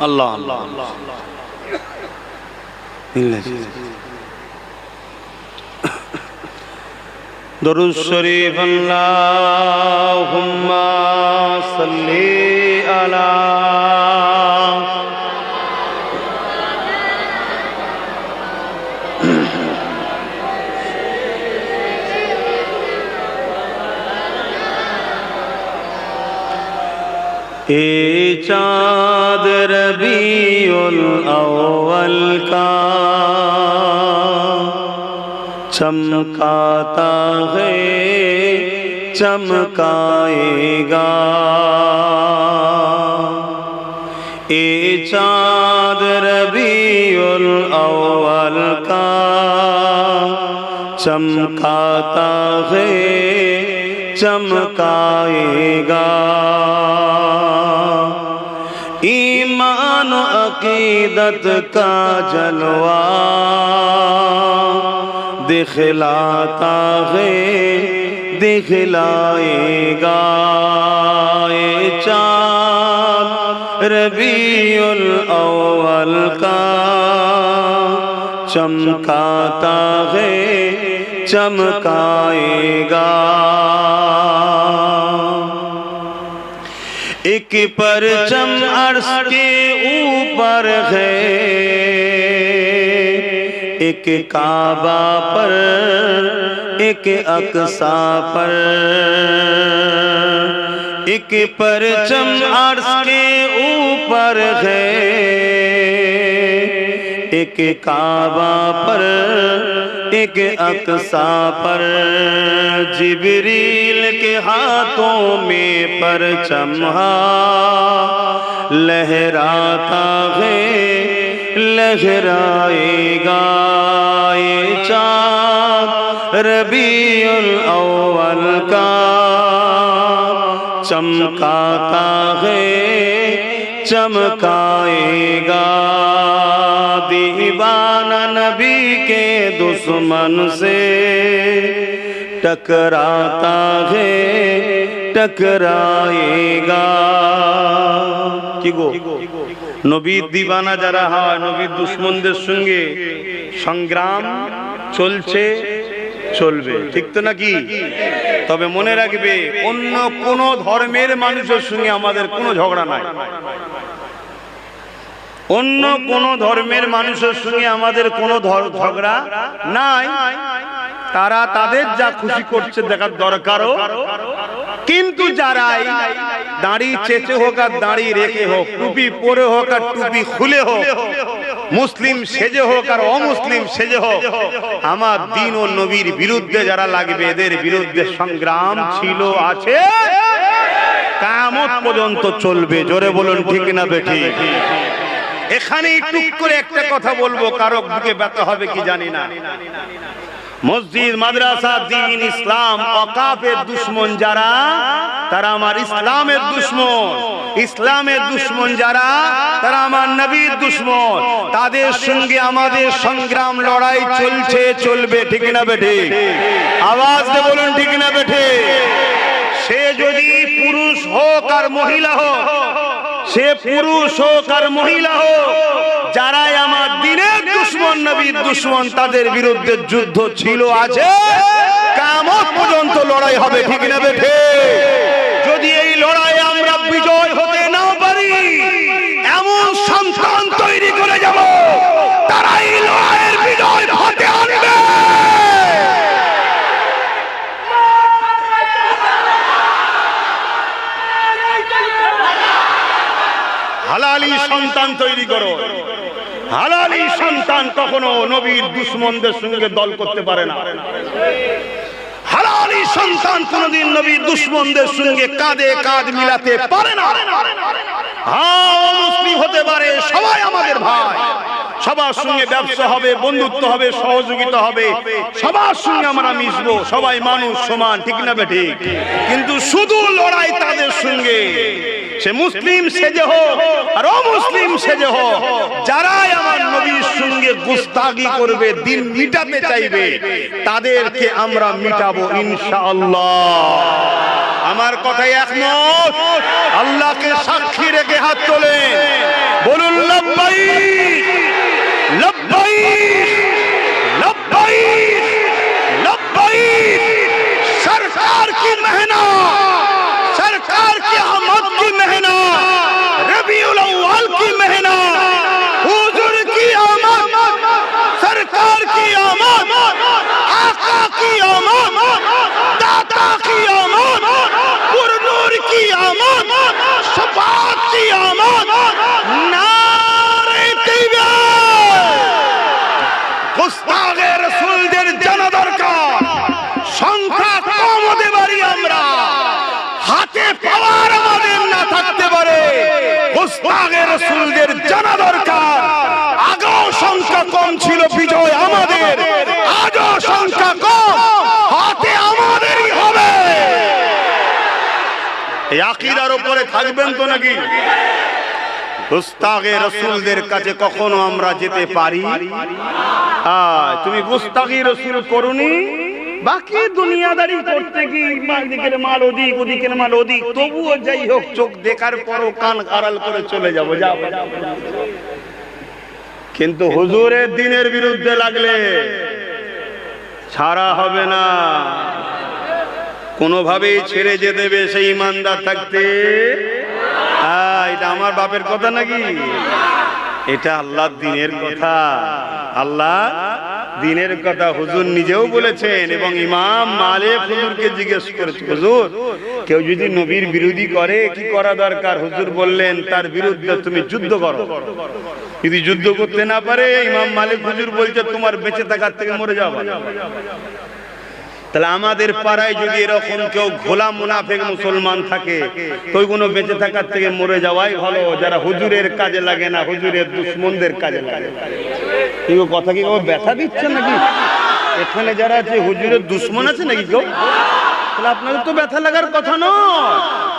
আল্লাহ আল্লাহ দরুদ শরীফ। আল্লাহুম্মা সাল্লি আলা ए चाँद रबीउल अव्वल का चमकाता है चमकाएगा। ए चाँद रबीउल अव्वल का चमकाता है चमकाएगा। ईमान अकीदत का जलवा दिखलाता है दिखलाएगा। ये चाँद रबीउल अव्वल का चमकाता है चमकाएगा। एक परचम अर्श के ऊपर है, एक काबा पर एक अक्सा पर। एक परचम अर्श के ऊपर है, एक काबा पर एक अक्सा पर, जिब्रील के हाथों में परचम लहराता है, लहराएगा ये चाँद रबीउल अव्वल का, चमकाता है चमकाएगा। दीवाना नबी के दुश्मन से टकराता है, टकराएगा। কি গো, নবীর দিবানা যারা হয়, নবীর দুশমনদের সঙ্গে সংগ্রাম চলছে, চলবে, ঠিক তো নাকি? তবে মনে রাখবে, অন্য কোন ধর্মের মানুষের সঙ্গে আমাদের কোনো ঝগড়া নাই। অন্য কোন ধর্মের মানুষের সঙ্গে আমাদের কোনো ঝগড়া নাই। তারা তাদের যা খুশি করছে দেখার দরকারও, কিন্তু যারাই দাড়ি চেঁচে হোক আর দাড়ি রেখে হোক, টুপি পরে হোক আর টুপি খুলে হোক, মুসলিম সেজে হোক আর অমুসলিম সেজে হোক, আমার দ্বীন ও নবীর বিরুদ্ধে যারা লাগবে, এদের বিরুদ্ধে সংগ্রাম ছিল, আছে, কিয়ামত পর্যন্ত চলবে। জোরে বলুন ঠিক না বেঠিক? এখানে টুক করে একটা কথা বলবো, কারো বুকে ব্যথা হবে কি জানি না। মসজিদ, মাদ্রাসা, দ্বীন, ইসলাম, ওয়াকাফের দুশমন যারা, তারা আমার ইসলামের দুশমন। ইসলামের দুশমন যারা, তারা আমার নবীর দুশমন। তাদের সঙ্গে আমাদের সংগ্রাম, লড়াই চলছে, চলবে, ঠিক না বেঠিক? আওয়াজ দিয়ে বলুন ঠিক না বেঠিক? সে যদি পুরুষ হোক আর মহিলা হোক, সে পুরুষ হোক আর মহিলা হোক, যারাই আমার দ্বীনের দুশমন, নবীর দুশমন, তাদের বিরুদ্ধে যুদ্ধ ছিল, আছে, কিয়ামত পর্যন্ত লড়াই হবে, ঠিক না বেঠিক? যদি এই লড়াইয়ে আমরা বিজয় হতে না পারি, এমন সন্তান তৈরি করে যাব, তারা এই লড়াইয়ের বিজয় হাতে আনবে। হালালি সন্তান তৈরি করো। হালালি সন্তান কখনো নবীর দুশমনদের সঙ্গে দল করতে পারে না। হালালি সন্তান কোনদিন নবীর দুশমনদের সঙ্গে কাঁধে কাঁধ মিলাতে পারে না। হ্যাঁ, মুসলিম হতে পারে, সবাই আমাদের ভাই, সবার সঙ্গে ব্যবসা হবে, বন্ধুত্ব হবে, সহযোগিতা হবে, সবার সঙ্গে আমরা মিশবো, সবাই মানুষ সমান, ঠিক না বেঠিক? কিন্তু শুধু লড়াই তাদের সঙ্গে, সে মুসলিম সেজে হোক আর অমুসলিম সেজে হোক, যারাই আমার নবীর সঙ্গে গুস্তাগি করবে, দিন মিটাতে চাইবে, তাদেরকে আমরা মিটাবো ইনশাআল্লাহ। আমার কথাই একমত? আল্লাহকে সাক্ষী রেখে হাত তোলেন, বলুন লব্বাইক লব্বাইক লব্বাইক লব্বাইক। সরকার কি মেহনত, सरकार की आमद की मेहनत, रबीउल अव्वल की मेहनत, हुजूर की आमद, सरकार की आमद, आका की आमद, दाता की आमद, पुरनूर की आमद, शफाअत की आमद, नारे तकबीर। गुस्तागे रसूलদের জানা দরকার, সংখ্যা কম হতে পারি আমরা, হাতে পাওয়ার আমাদের না থাকতে পারে, গুস্তাগে রাসূলদের জানা দরকার। আগেও সংখ্যা কম ছিল, বিজয় আমাদের, আজও সংখ্যা কম, হাতে আমাদেরই হবে। এই আকীদার উপরে থাকবেন তো নাকি? গুস্তাগে রাসূলদের কাছে কখনো আমরা যেতে পারি? তুমি গুস্তাগি রাসূল করুনি, বাকি দুনিয়াদারি করতে কি, একদিকের মাল ওদিক, ওদিকের মাল ওদিক, তবুও যাই হোক, চোখ দেখার পরও কান আড়াল করে চলে যাবো, যাবো। কিন্তু হুজুরের দ্বীনের বিরুদ্ধে লাগলে ছাড়া হবে না, কোনোভাবেই ছেড়ে যে দেবে সেই ইমানদার থাকতে। এটা আমার বাপের কথা নাকি? এটা আল্লাহ দিনের কথা, আল্লাহ দিনের কথা হুজুর নিজেও বলেছেন। এবং ইমাম মালিক হুজুরকে জিজ্ঞেস করেছে, হুজুর কেউ যদি নবীর বিরোধী করে কি করা দরকার? হুজুর বললেন তার বিরুদ্ধে তুমি যুদ্ধ করো। যদি যুদ্ধ করতে না পারে, ইমাম মালিক হুজুর বলছে তোমার বেঁচে থাকার থেকে মরে যাওয়া। তাহলে আমাদের পাড়ায় যদি এরকম কেউ ঘোলা মুনাফিক মুসলমান থাকে, তো ওইগুলো বেঁচে থাকার থেকে মরে যাওয়াই ভালো, যারা হুজুরের কাজে লাগে না, হুজুরের দুশমনদের কাজে লাগে। কেউ কথা কি কেউ ব্যথা দিচ্ছে নাকি? এখানে যারা আছে হুজুরের দুশমন আছে নাকি কেউ? তাহলে আপনাদের তো ব্যথা লাগার কথা নয়,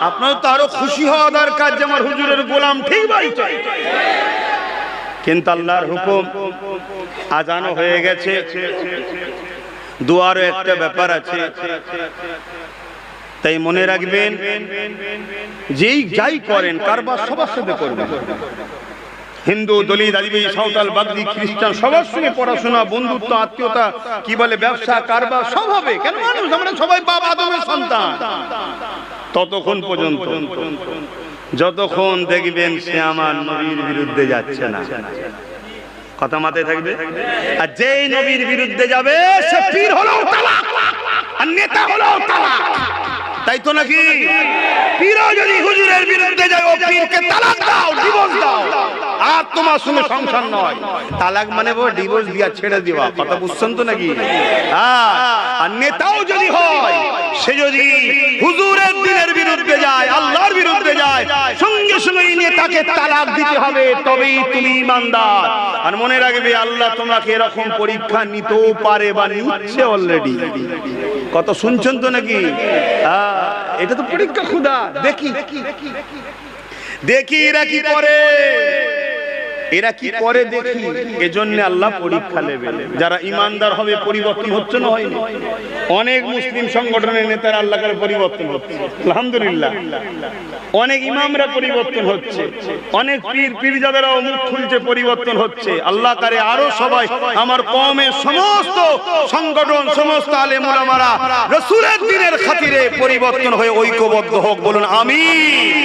আপনাদের তো আরো খুশি হওয়া দরকার যে আমার হুজুরের গোলাম ঠিক বলছে। কিন্তু আল্লাহর হুকুম, আজানও হয়ে গেছে, দুয়ারও একটা ব্যাপার আছে। তাই মনে রাখবেন, যেই যাই করেন কারবার সবার সাথে করবেন। হিন্দু, দলিত, আদিবাসী, সাঁওতাল, বাগদি, খ্রিস্টান সবার সঙ্গে পড়াশোনা, বন্ধুত্ব, আত্মীয়তা, কি বলে ব্যবসা, কারবার সব হবে। কেন? মানুষ আমরা সবাই বাবা আদমের সন্তান। ততক্ষণ পর্যন্ত যতক্ষণ দেখবেন সে আমার নবীর বিরুদ্ধে যাচ্ছে না, কথা মাথায় থাকবে। আর যেই নবীর বিরুদ্ধে যাবে সে পীর হলো তালাক, আর নেতা হলো তালাক, তাই তো নাকি? পীরও যদি হুজুরের বিরুদ্ধে যায়, ও পীরকে তালাক দাও, ডিভোর্স দাও, আর তোমার সঙ্গে সংসার নয়। তালাক মানে ডিভোর্স দিয়া ছেড়ে দেওয়া, কথা বুঝছেন তো নাকি? আর নেতাও যদি হয়, সে যদি হুজুরের দিনের বিরুদ্ধে যায়, আল্লাহর বিরুদ্ধে যায়, সঙ্গে সঙ্গে নেতাকে তালাক দিতে হবে, তবেই তুমি ঈমানদার। আর মনে রাখবে, আল্লাহ তোমাকে এরকম পরীক্ষা নিতেও পারে বা নিচ্ছে অলরেডি। কত শুনছেন তো নাকি? এটা তো পরীক্ষা খুদা। দেখি দেখি এরা কি করে, এরা কি করে দেখি। এজন্য আল্লাহ পরীক্ষা নেবেন। যারা ইমানদার হবে পরিবর্তন হচ্ছে না, হয়নি? অনেক মুসলিম সংগঠনের নেতারা আল্লাহ করে পরিবর্তন হচ্ছে, আলহামদুলিল্লাহ। অনেক ইমামরা পরিবর্তন হচ্ছে, অনেক পীর পীরজাদারাও মুখ খুলছে, পরিবর্তন হচ্ছে। আল্লাহ করে আরো সবাই আমার কওমের সমস্ত সংগঠন, সমস্ত আলেম ওলামারা রাসূলের দ্বীনের খাতিরে পরিবর্তন হয়ে ঐক্যবদ্ধ হোক, বলুন আমিন।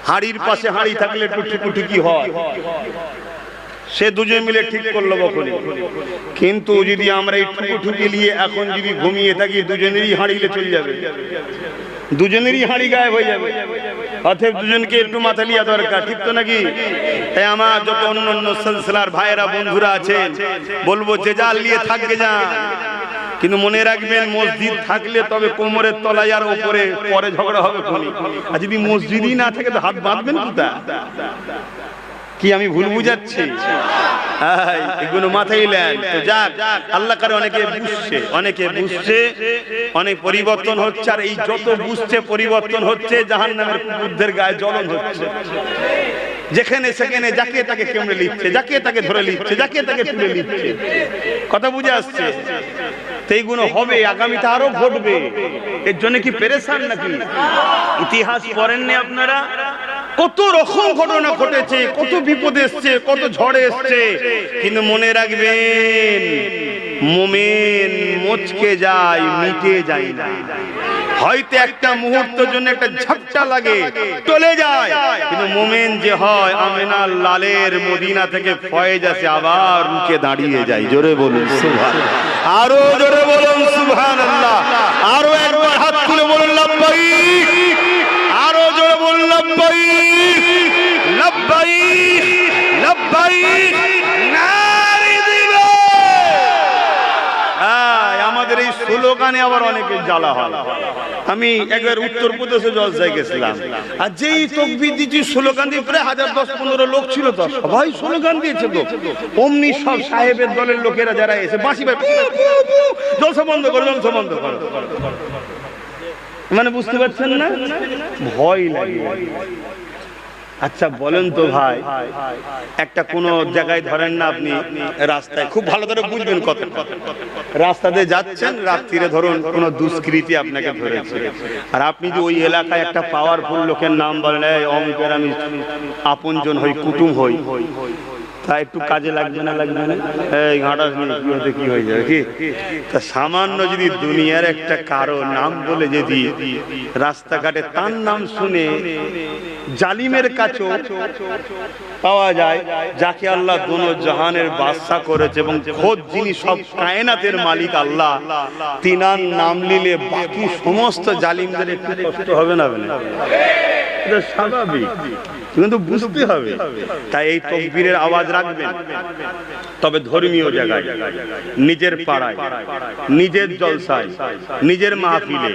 হাড়ির পাশে হাড়ি থাকলে একটু টুকুটুকি হয়, সে দুজন মিলে ঠিক করলো বখনি। কিন্তু যদি আমরা এই টুকুটুকি নিয়ে এখন যদি ঘুমিয়ে থাকি, দুজনেরই হাড়িলে চলে যাবে, দুজনেরই হাড়ি গায়েব হয়ে যাবে। অতএব দুজনকে একটু মাথা লিয়া দরকার, ঠিক তো নাকি? তাই আমার যত অন্য অন্য সিলসিলার ভাইয়েরা বন্ধুরা আছেন, বলবো যে জাল নিয়ে থাকবে যান, কিন্তু মনে রাখবেন মসজিদ থাকলে তবে কোমরের তলায় আর উপরে পরে ঝগড়া হবে খনি। আর যদি মসজিদই না থাকে তো হাত বাঁধবেন কোথা? কি আমি ভুল বুঝাচ্ছি? এগুলো মাথায় নেন। তো যাক, আল্লাহ করে অনেকে বুঝছে, অনেকে বুঝছে, অনেক পরিবর্তন হচ্ছে। আর এই যত বুঝছে পরিবর্তন হচ্ছে, জাহান্নামের কুকুরদের গায়ে জ্বলন হচ্ছে। যেখানে সেখানে যাকে তাকে কেমড়ে লিখছে, যাকে তাকে ধরে লিখছে, যাকে তাকে তুলে লিখছে। কথা বুঝে আসছে? এইগুলো হবে, আগামীতে আরো ঘটবে। এর জন্য কি পেরেশান নাকি? ইতিহাস পড়েননি আপনারা? কত রকম ঘটনা ঘটেছে, কত বিপদ এসছে, কত ঝড় এসছে। কিন্তু মনে রাখবেন, মুমিন মুচকে যায়, মিটে যায় না। হয়তো একটা মুহূর্তের জন্য একটা ঝটকা লাগে, চলে যায়, কিন্তু মুমিন যে হয়, আমিনার লালের মদিনা থেকে ফয়েজ আসে, আবার রুকে দাঁড়িয়ে যায়। জোরে বলুন সুবহানাল্লাহ, আরো জোরে বলুন সুবহানাল্লাহ, আরো একবার হাত তুলে বলুন লাব্বাইক, আরো জোরে বলুন লাব্বাইক, লাব্বাইক, লাব্বাইক। আমাদের এই স্লোগানে আবার অনেকে জ্বালা হয়। আমি একবার উত্তরপ্রদেশে জলসায় গেছিলাম, আর যেই তাকবীর দিয়েছি স্লোগান দিয়ে প্রায় 1000-15 লোক ছিল, তো সবাই স্লোগান দিয়েছে। তো অমনি সব সাহেবের দলের লোকেরা যারা এসে বাঁশি ভাই জলসা বন্ধ করো, জলসা বন্ধ করো। মানে বুঝতে পারছেন না? ভয় লাগে। আচ্ছা বলেন তো ভাই, একটা কোন জায়গায় ধরেন না আপনি রাস্তায়, খুব ভালো করে বুঝবেন কথা, রাস্তাতে যাচ্ছেন, রাত্রিরে ধরুন কোন দুষ্কৃতী আপনাকে ধরেছে, আর আপনি যে ওই এলাকায় একটা পাওয়ারফুল লোকের নাম বলেন, এই অমুকের আমি আপনজন হই, কুটুম হই, তা একটু কাজে লাগবে না? লাগবে না? এই ঘাটা কি হয়ে যাবে কি? তা সামান্য যদি দুনিয়ার একটা কারো নাম বলে যদি রাস্তাঘাটে তার নাম শুনে জালিমের কাছেও পাওয়া যায়, যাকে আল্লাহ দোনো জাহানের বাদশা করেছে এবং খোদ যিনি সব কায়নাতের মালিক আল্লাহ, তিনার নাম নিলে বাকি সমস্ত জালিমদের একটু কষ্ট হবে না? এটা স্বাভাবিক, কিন্তু বুঝতে হবে। তাই এই তাকবীরের আওয়াজ রাখবেন, তবে ধর্মীয় জায়গায়, নিজের পাড়ায়, নিজের জলসায়, নিজের মাহফিলে,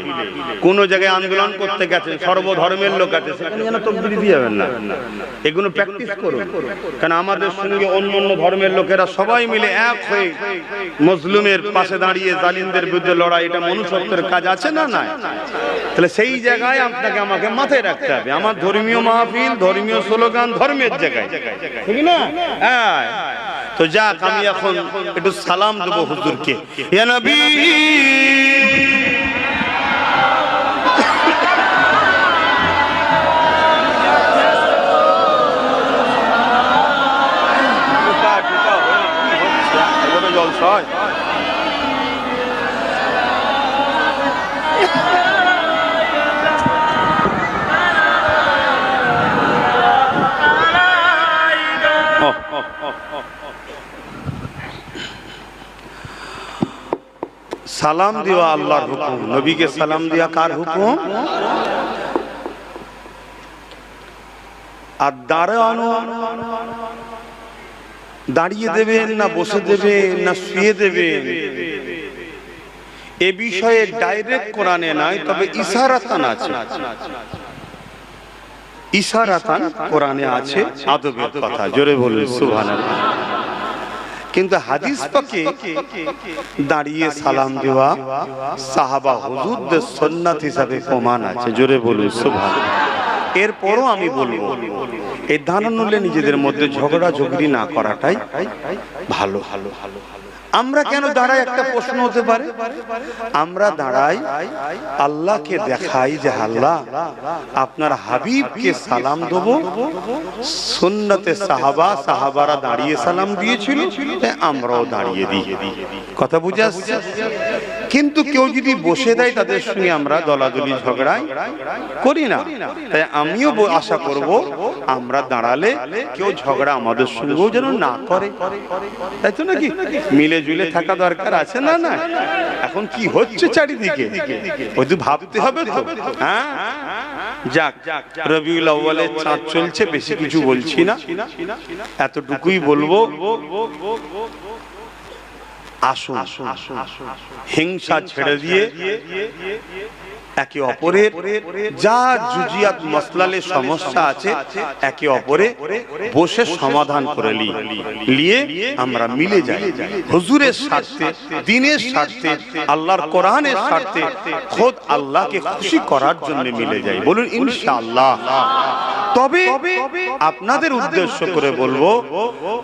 কোন জায়গায় আন্দোলন করতে গেছেন, সর্বধর্মের লোক আছে, সেখানে যেন তাকবীর দিয়ে যাবেন না। এগুলো প্র্যাকটিস করুন, কারণ আমাদের সঙ্গে অন্য অন্য ধর্মের লোকেরা সবাই মিলে এক হয়ে মজলুমের পাশে দাঁড়িয়ে জালিমদের বিরুদ্ধে লড়াই, এটা মনুষ্যত্বের কাজ আছে না? না। তাহলে সেই জায়গায় আপনাকে আমাকে মাথায় রাখতে হবে, আমার ধর্মীয় মাহফিল, ধর্মীয় স্লোগান ধর্মের জায়গায়, ঠিক না? হ্যাঁ। তো যাক, আমি এখন একটু সালাম দেবো হুজুরকে। ইয়া নবী, জলসা হয়। সালাম দেওয়া আল্লাহর হুকুম, নবীকে সালাম দেওয়া কার হুকুম? আর দাঁড়ানো, দাঁড়িয়ে দেবেন না বসে দেবেন না শুয়ে দেবেন, এ বিষয়ে ডাইরেক্ট কোরআনে নাই, তবে ইশারাতান আছে। ইশারাতান কোরআনে আছে আদবের কথা, জোরে বলুন সুবহানাল্লাহ। কিন্তু হাদিস পাকে দাঁড়িয়ে সালাম দেওয়া সাহাবা হুজুরদের সুন্নাত হিসাবে প্রমাণ আছে, জোরে বলুন সুবহানাল্লাহ। এরপরও আমি বলবো, এই দাঁড়ানোলে নিজেদের মধ্যে ঝগড়া ঝগড়ি না করাটাই ভালো। আমরা কেন দাঁড়াই? একটা প্রশ্ন হতে পারে। আমরা দাঁড়াই আল্লাহকে দেখাই যে আল্লাহ আপনার হাবিবকে সালাম দেব, সুন্নতে সাহাবারা দাঁড়িয়ে সালাম দিয়েছিল, আমরাও দাঁড়িয়ে দিই। কথা বুঝে আসছে? কিন্তু কেউ যদি বসে দেয়, তাদের সঙ্গে আমরা দলাদলি ঝগড়াই করি না। তাই আমিও আশা করব আমরা দাঁড়ালে কেউ ঝগড়া আমাদের সঙ্গেও যেন না করে, তাই তো নাকি? মিলে জুলে থাকা দরকার আছে না? না, এখন কি হচ্ছে চারিদিকে ওই তো ভাবতে হবে তো। হ্যাঁ, যাক, রবিউল আউয়ালের চাঁদ চলছে, বেশি কিছু বলছি না, এতটুকুই বলবো। আসুন হিংসা ছেড়ে দিয়ে একে অপরের যা জুজিয়াত মাসলালে সমস্যা আছে একে অপরে বসে সমাধান করে নিয়ে আমরা মিলে যাই, হুজুরের স্বার্থে, দ্বীনের স্বার্থে, আল্লাহর কোরআনের স্বার্থে, খোদ আল্লাহকে খুশি করার জন্য মিলে যাই। বলুন ইনশাআল্লাহ। তবে আপনাদের উদ্দেশ্য করে বলবো,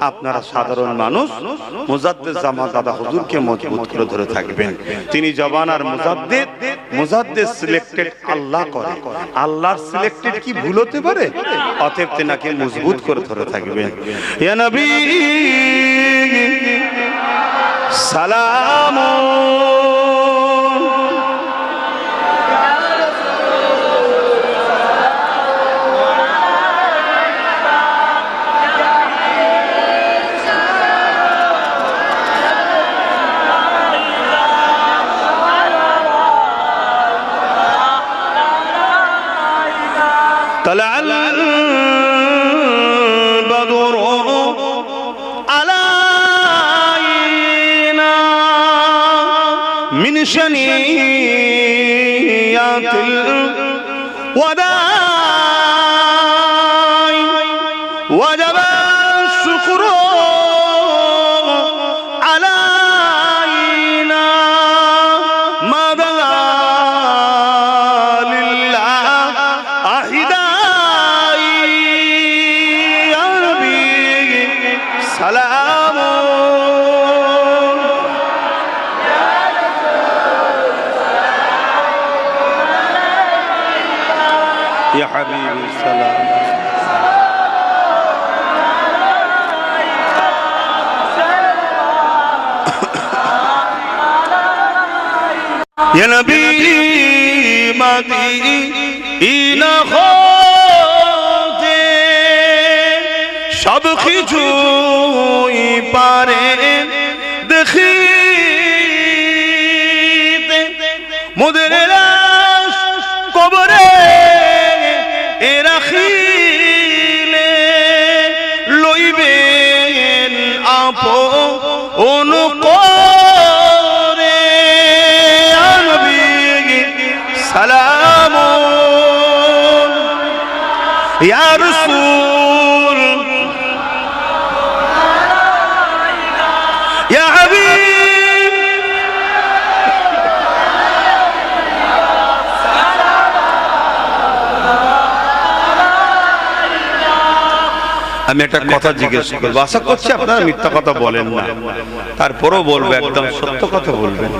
আপনারা সাধারণ মানুষ, মুজাদ্দেদ জামাদাদা হুজুরকে মজবুত করে ধরে থাকবেন। তিনি জবানার মুজাদ্দেদ সিলেক্টেড আল্লাহ করে, আল্লাহর সিলেক্টেড কি ভুল হতে পারে? অতএব তেনাকে মজবুত করে ধরে থাকবেন। ইয়া নবী সালাম, طلع البدر علينا من شنيات الوداع وجب الشكر علينا ما دعا لله أحدا سلام يا حبيبي سلام يا نبي مدينة কিছুই পারে দেখিতে মোদের লাশ কবরে রাখিলে লইবেন আপন করে নবী সালাম ইয়া রাসূল ইয়া হাবিব আমি একটা কথা জিজ্ঞেস করবো, আশা করছি আপনারা মিথ্যা কথা বলেন না, তারপরও বলবো, একদম সত্য কথা বলবেন।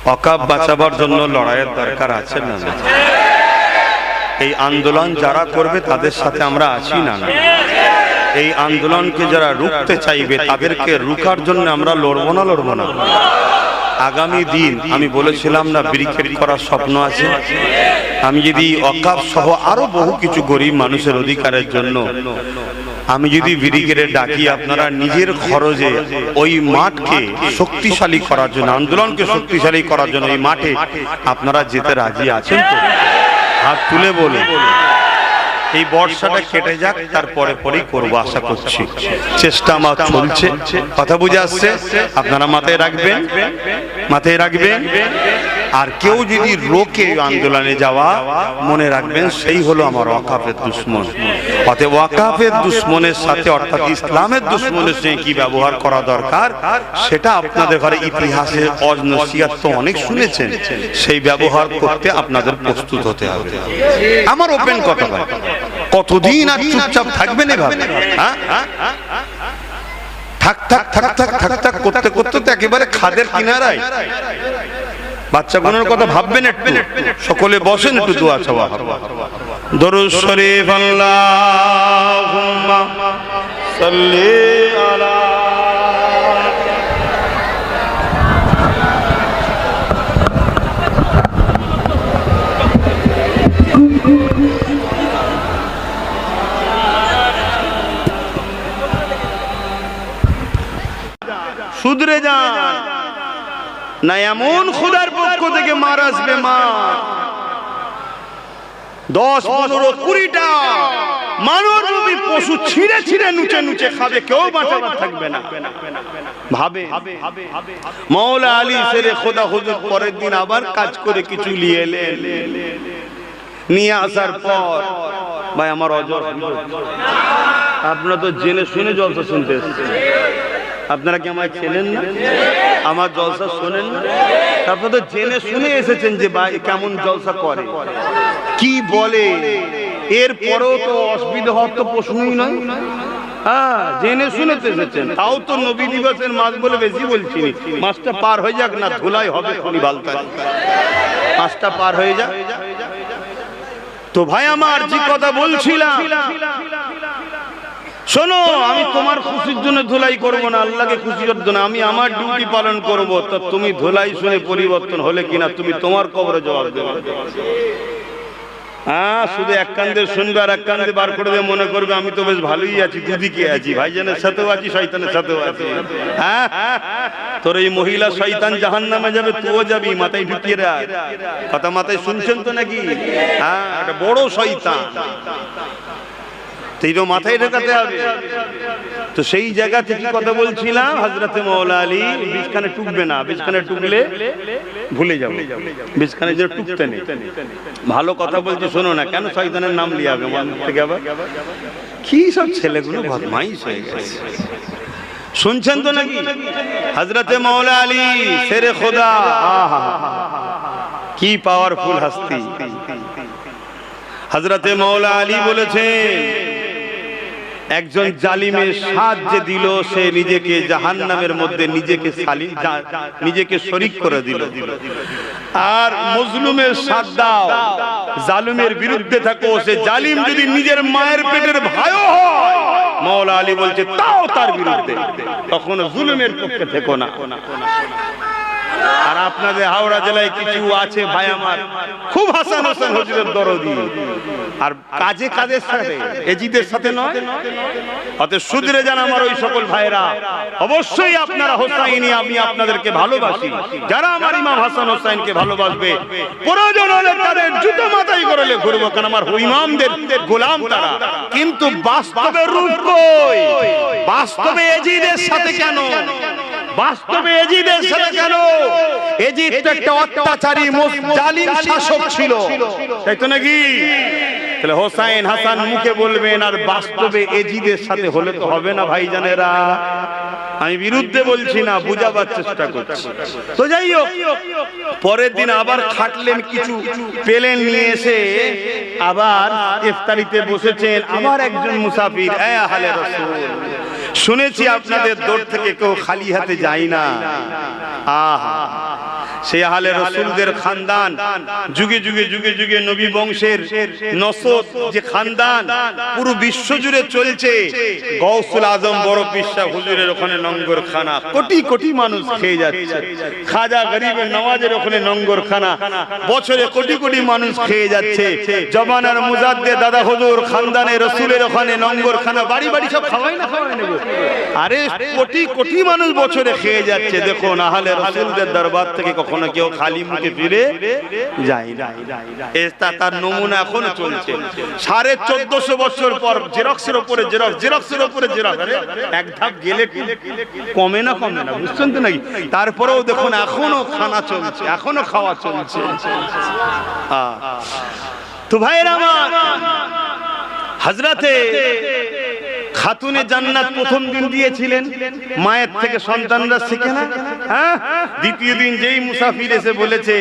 ওয়াকফ বাঁচাবার জন্য লড়াইয়ের দরকার আছে না? এই আন্দোলন যারা করবে তাদের সাথে আমরা আছি না? এই আন্দোলনকে যারা রুখতে চাইবে তাদেরকে রুখার জন্য আমরা লড়বো না? লড়বো না? আগামী দিন আমি বলেছিলাম না ব্রিকেট করার স্বপ্ন আছে। আমি যদি ওয়াকফ সহ আরো বহু কিছু গরিব মানুষের অধিকারের জন্য আমি যদি ব্রিগেডে ডাকি, আপনারা নিজের খরচে ওই মাঠকে শক্তিশালী করার জন্য, আন্দোলনকে শক্তিশালী করার জন্য এই মাঠে আপনারা যেতে রাজি আছেন তো? হাত তুলে বলে। এই বর্ষাটা কেটে যাক, তারপরে পরেই করবো আশা করছি। চেষ্টা আমার চলছে, কথা বুঝে আসছে? আপনারা মাথায় রাখবেন, মাথায় রাখবেন। আর কেউ যদি রোকে আন্দোলনে যাওয়া, মনে রাখবেন সেই হলো আমার ওয়াকফের দুশমন। অতএব ওয়াকফের দুশমনের সাথে, অর্থাৎ ইসলামের দুশমনের সঙ্গে কি ব্যবহার করা দরকার সেটা আপনাদের ঘরে ইতিহাসে নসিহত তো অনেক শুনেছেন, সেই ব্যবহার করতে আপনাদের প্রস্তুত হতে হবে। আমার ওপেন কথা, কতদিন আর চুপচাপ থাকবেন এভাবে? থাক থাক থাক থাক থাক থাক করতে করতে তো একেবারে খাদের কিনারায়। বাচ্চাগুলোর কথা ভাববেন একটু, সকলে বসেন, একটু দোয়া চাওয়া হবে। দরুদ শরীফ আল্লাহুম্মা সাল্লি আলা শুধরে যান না, এমন খোদার পক্ষ থেকে মার আসবে, মা 10, 15, 20টা মানবী পশু ছিঁড়ে ছিঁড়ে নুচে নুচে খাবে, কেউ বাঁচাবার থাকবে না। ভাবে মাওলা আলী শেরে খোদা হুজুর পরের দিন আবার কাজ করে কিছু নিয়ে এলেন। নিয়ে আসার পর ভাই আমার অজর, আপনারা তো জেনে শুনে জলসা শুনতে এসেছেন। আপনারা কি আমায় চেনেন না? আমার জলসা শোনেন না? আপনারা তো জেনে শুনে এসেছেন যে ভাই কেমন জলসা করে, কি বলে, এরপরেও তো অসুবিধা হওয়ার তো প্রশ্নই নয়। হ্যাঁ, জেনে শুনে তো এসেছেন, তাও তো নবী দিবসের মাস বলে বেশি বলছি। মাসটা পার হয়ে যাক না, ধুলাই হবে খুনি বালতা, মাসটা পার হয়ে যাক। তো ভাই আমার যে কথা বলছিলাম, শোনো, আমি তোমার খুশির জন্য ধুলাই করব না, আল্লাহকে খুশি করতে না, আমি আমার ডিউটি পালন করব। তো তুমি ধুলাই শুনে পরিবর্তন হলে কিনা তুমি তোমার কবরে জবাব দেবে। হ্যাঁ, শুধু এক কান্দে শুনবে আর এক কান্দে বার করে দিয়ে মনে করবে আমি তো বেশ ভালোই আছি, দুদিকে আছি, ভাইজানের সাথেও আছি, শয়তানের সাথেও আছি। হ্যাঁ, তোর এই মহিলা শয়তান জাহান্নামে যাবে, তুইও যাবি, মাথায় ঢুকিয়ে রাখ। কথা মাথায় শুনছেন তো নাকি? হ্যাঁ, একটা বড় শয়তান, এইটা মাথায় ঢোকাতে হবে। তো সেই জায়গা থেকে কথা বলছিলাম, হযরতে মাওলা আলী বিছখানে টুকবে না, বিছখানে টুকলে ভুলে যাবে, বিছখানে যে টুকতে নেই। ভালো কথা বলছি, শোনো না, কেন শয়তানের নাম লিয়ে হবে মন থেকে? আবার কি সব ছেলেগুলো বদমাইশ হয়ে গেছে, শুনছেন তো নাকি? হযরতে মাওলা আলী শেরে খোদা, আহা কি পাওয়ারফুল হস্তি। হযরতে মাওলা আলী বলেছেন, একজন জালিমের সাহায্য দিল, সে নিজেকে জাহান্নামের মধ্যে নিজেকে শরীক করে দিল। আর মজলুমের সাথ দাও, জালিমের বিরুদ্ধে থাকো, সে জালিম যদি নিজের মায়ের পেটের ভাইও হয়, মাওলা আলী বলছে তাও তার বিরুদ্ধে, তখন জুলুমের পক্ষে থেকো না। আর আপনাদের হাওড়া জেলায় কিছু আছে ভাই আমার খুব হাসান হোসেন হুজুরের দরদি, আর কাজে কাজের সাথে এজিদের সাথে নয়। অতএব শুধরে যান আমার ওই সকল ভাইরা, অবশ্যই আপনারা হোসাইনি, আমি আপনাদেরকে ভালোবাসি। যারা আমার ইমাম হাসান হোসেনকে ভালোবাসবে প্রয়োজন হলে তাদের জুতো মাথায় করে ঘুরবো, কারণ আমার ইমামদের গোলাম তারা। কিন্তু বাস্তবে রূপ কই? বাস্তবে এজিদের সাথে কেন? বাস্তবে এজিদের সাথে কেন? এজিদ তো একটা অত্যাচারী জালিম শাসক ছিল, তাই তো নাকি? তাহলে হোসাইন হাসান মুখে বলবেন, আর বাস্তবে এজিদের সাথে হলে তো হবে না ভাইজানেরা। আমি বিরুদ্ধে বলছি না, বুঝাবার চেষ্টা করছি। তো যাই হোক, পরের দিন আবার খাটলেন, কিছু পেলেন, নিয়ে এসে আবার ইফতারিতে বসেছেন। আবার একজন মুসাফির, এ আহলে রাসূল, শুনেছি আপনাদের দৌড় থেকে কেউ খালি হাতে যায় না। আহা, সেই আহলে রাসূলদের খানদান, যুগে যুগে যুগে যুগে নবী বংশের নসব যে খানদান পুরো বিশ্ব জুড়ে চলছে। গৌসুল আজম বড় পীর সাহেব হুজুরের ওখানে লঙ্গরখানা, কোটি কোটি মানুষ খেয়ে যাচ্ছে। খাজা গরিবের নওয়াজের ওখানে লঙ্গরখানা, বছরে কোটি কোটি মানুষ খেয়ে যাচ্ছে। জমানার মুজাদ্দেদ দাদা হুজুর খানদানে রাসূলের ওখানে লঙ্গরখানা, বাড়ি বাড়ি সব খাওয়াই না খাওয়াই নেব। আরে কোটি কোটি মানুষ বছরে খেয়ে যাচ্ছে। দেখুন আহলে রাসূলদের দরবার থেকে কখনো কেউ খালি মুখে ফিরে যায় না। তার নমুনা এখনো চলছে। 1450 বছর পর জেরক্সের উপরে জেরক্স, জেরক্সের উপরে জেরক্স। এক ধাপ গেলে কমে না, কমে না, বুঝছেন তো নাকি? তারপরেও দেখুন এখনো খানা চলছে, এখনো খাওয়া চলছে। তো ভাইরা আমার, হযরতে খাতুনে জান্নাত প্রথম দিন দিয়েছিলেন, মায়ের থেকে সন্তানরা শিখে না। হ্যাঁ, দ্বিতীয় দিন যেই মুসাফির এসে বলেছে,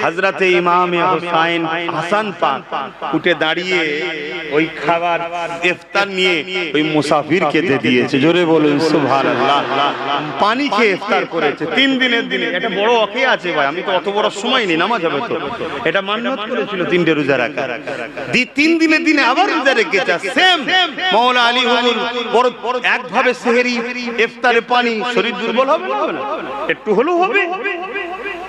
হযরতে ইমামে হোসাইন হাসান পাক উঠে দাঁড়িয়ে ওই খাবার ইফতার নিয়ে ওই মুসাফিরকে দিয়ে দিয়েছে। জোরে বলুন সুবহানাল্লাহ। পানি খেয়ে ইফতার করেছে 3 দিনের দিনে। এটা বড় ওকে আছে ভাই, আমি তো অত বড় সময় নেই, নামাজ হবে তো। এটা মান্নত করেছিল 3টে রোজা রাখা, 3 দিনের দিনে আবার রোজা রেখেছে। সেম মাওলানা আলী হুজুর বড় একভাবে সেহরি ইফতারে পানি, শরীর দুর্বল হবে না? একটু হলেও হবে।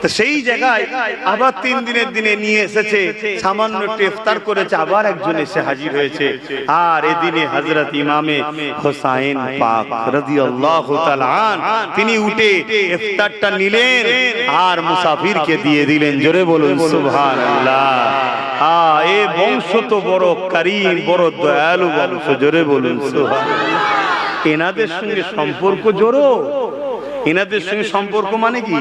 তো সেই জায়গায় আবার 3 দিনের দিনে নিয়ে এসেছে, সামান্য একটু ইফতার করেছে, আবার একজন এসে হাজির হয়েছে। আর এদিনে হযরত ইমামে হোসাইন পাক রাদিয়াল্লাহু তাআলা আন তিনি উঠে ইফতারটা নিলেন আর মুসাফিরকে দিয়ে দিলেন। জোরে বলুন সুবহানাল্লাহ। এই বংশ তো বড় কারীম, বড় দয়ালু বংশ। জোরে বলুন সুবহানাল্লাহ। এনাদের সঙ্গে সম্পর্ক জোড়ো। এনাদের সঙ্গে সম্পর্ক মানে কি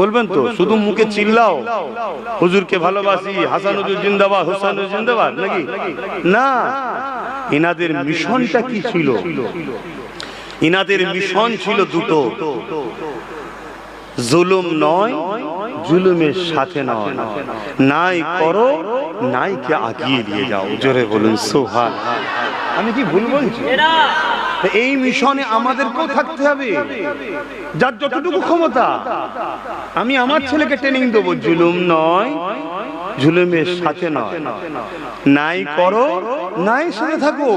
বলবেন তো? শুধু মুখে চিল্লাও হুজুরকে ভালোবাসি, হাসান হুজুর জিন্দাবাদ, হোসেন হুজুর জিন্দাবাদ, নাকি? না, এনাদের মিশনটা কি ছিল? এনাদের মিশন ছিল দুটো, জুলুম নয়, জুলুমের সাথে নয়, নাই করো নাই কে আগিয়ে নিয়ে যাও। জোরে বলুন সুবহানাল্লাহ। আমি কি ভুল বলছি? এই মিশনে আমাদেরকেও থাকতে হবে, যার যতটুকু ক্ষমতা। আমি আমার ছেলেকে ট্রেনিং দেবো, জুলুম নয়, জুলুমের সাথে নয়, নাই করো নাই সাথে থাকো।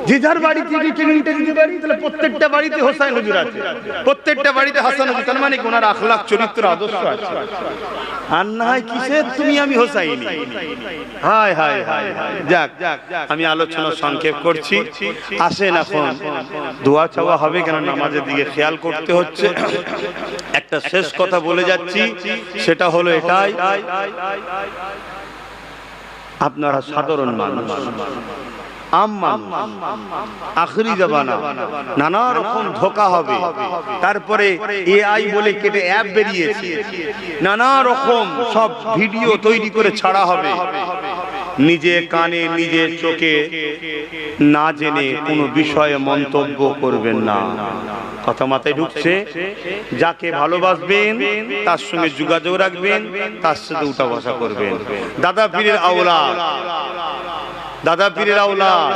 যে যার বাড়িতে ট্রেনিংটা দিতে পারি, তাহলে প্রত্যেকটা বাড়িতে হোসাইন হুজুর আছে, প্রত্যেকটা বাড়িতে হাসান হুজুর, তার মানে ওনার আখলাক চরিত্র আদর্শ আছে। আর না হয় কিসের তুমি আমি হোসাইনি। হায় হায় হায় হায়। যাক, আমি আলোচনা সংক্ষেপ করছি। আসেন এখন দোয়া চাওয়া হবে, কেন নামাজের দিকে খেয়াল করতে হচ্ছে। একটা শেষ কথা বলে যাচ্ছি, সেটা হলো এটাই, আপনারা সাধারণ মানুষ, আখরি জামানা, নানা রকম ধোঁকা হবে। তারপরে এআই বলে কেটে অ্যাপ বেরিয়েছে, নানা রকম সব ভিডিও তৈরি করে ছাড়া হবে। নিজে কানে নিজে চোখে না জেনে কোনো বিষয়ে মন্তব্য করবেন না। কথা মাথায় ঢুকছে? যাকে ভালোবাসবেন তার সঙ্গে যোগাযোগ রাখবেন, তার সাথে উঠা বসা করবেন। দাদা পীরের আওলাদ, দাদা পীরের আওলাদ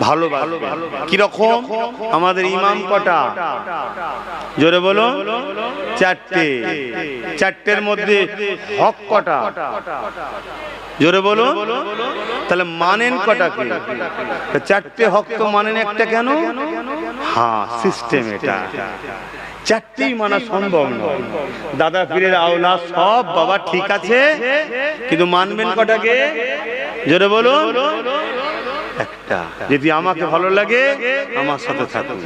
ভালোবাসবেন। কিরকম? আমাদের ইমাম কটা? জোরে বলো। 4টে। 4টের মধ্যে হক কটা? জোরে বলো। তাহলে মানেন কটাকে? 4টে হক তো মানেন একটা কেন? হ্যাঁ, সিস্টেম এটা। চারটেই মানা সম্ভব নয়। দাদা পীরের আওলাদ সব বাবা ঠিক আছে, কিন্তু মানবেন কটাকে? জোরে বলুন। একটা, যদি আমাকে ভালো লাগে আমার সাথে থাকুন,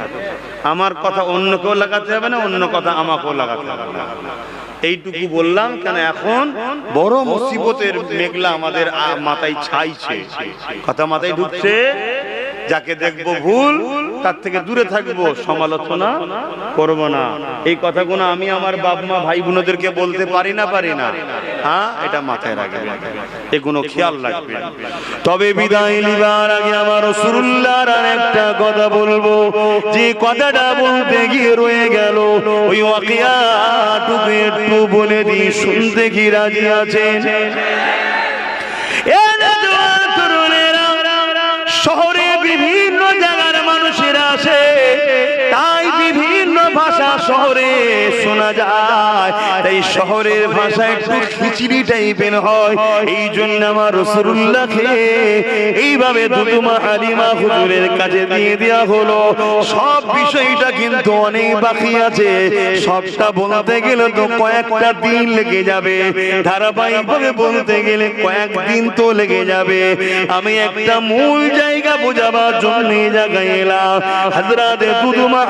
আমার কথা অন্যকেও লাগাতে হবে না, অন্য কথা আমাকেও লাগাতে হবে না। এইটুকু বললাম কেন এখন বড় মুসিবতের মেঘলা আমাদের মাথায় ছাইছে, কথা মাথায় ঢুকছে। যাকে দেখবো ভুল তার থেকে দূরে থাকবো, সমালোচনা করব না। এই কথাগুলো আমি আমার বাপ মা ভাই বোনদেরকে বলতে পারি না? হ্যাঁ, এটা মাথায় রাখবে, এগুলো খেয়াল রাখবে। তবে বিদায় নিবার আগে আমার রাসূলুল্লাহর আরেকটা কথা বলবো, যে কথাটা বলতে গিয়ে রয়ে গেল, ওই ওয়াকিয়াটুকু একটু বলে দিই, শুনতে কি রাজি আছেন? শহরে বিভিন্ন জায়গার মানুষেরা আসে, তাই বিভিন্ন ভাষা শহরে শোনা যায়, তাই শহরের ভাষা একটু খিচড়ি টাইপের হয়। এই জন্য আমার রাসূলুল্লাহকে এইভাবে দুদুমা হালিমা হুজুরের কাছে দিয়ে দেওয়া হলো। সব বিষয়টা কিন্তু অনেক বাকি আছে, সবটা বলতে গেলে তো কয়েকটা দিন লেগে যাবে, ধারাবাহিকভাবে বলতে গেলে কয়েকদিন তো লেগে যাবে। আমি একটা মূল জায়গা বোঝাবার জন্য এই জায়গায় এলাম। হযরত দুদুমা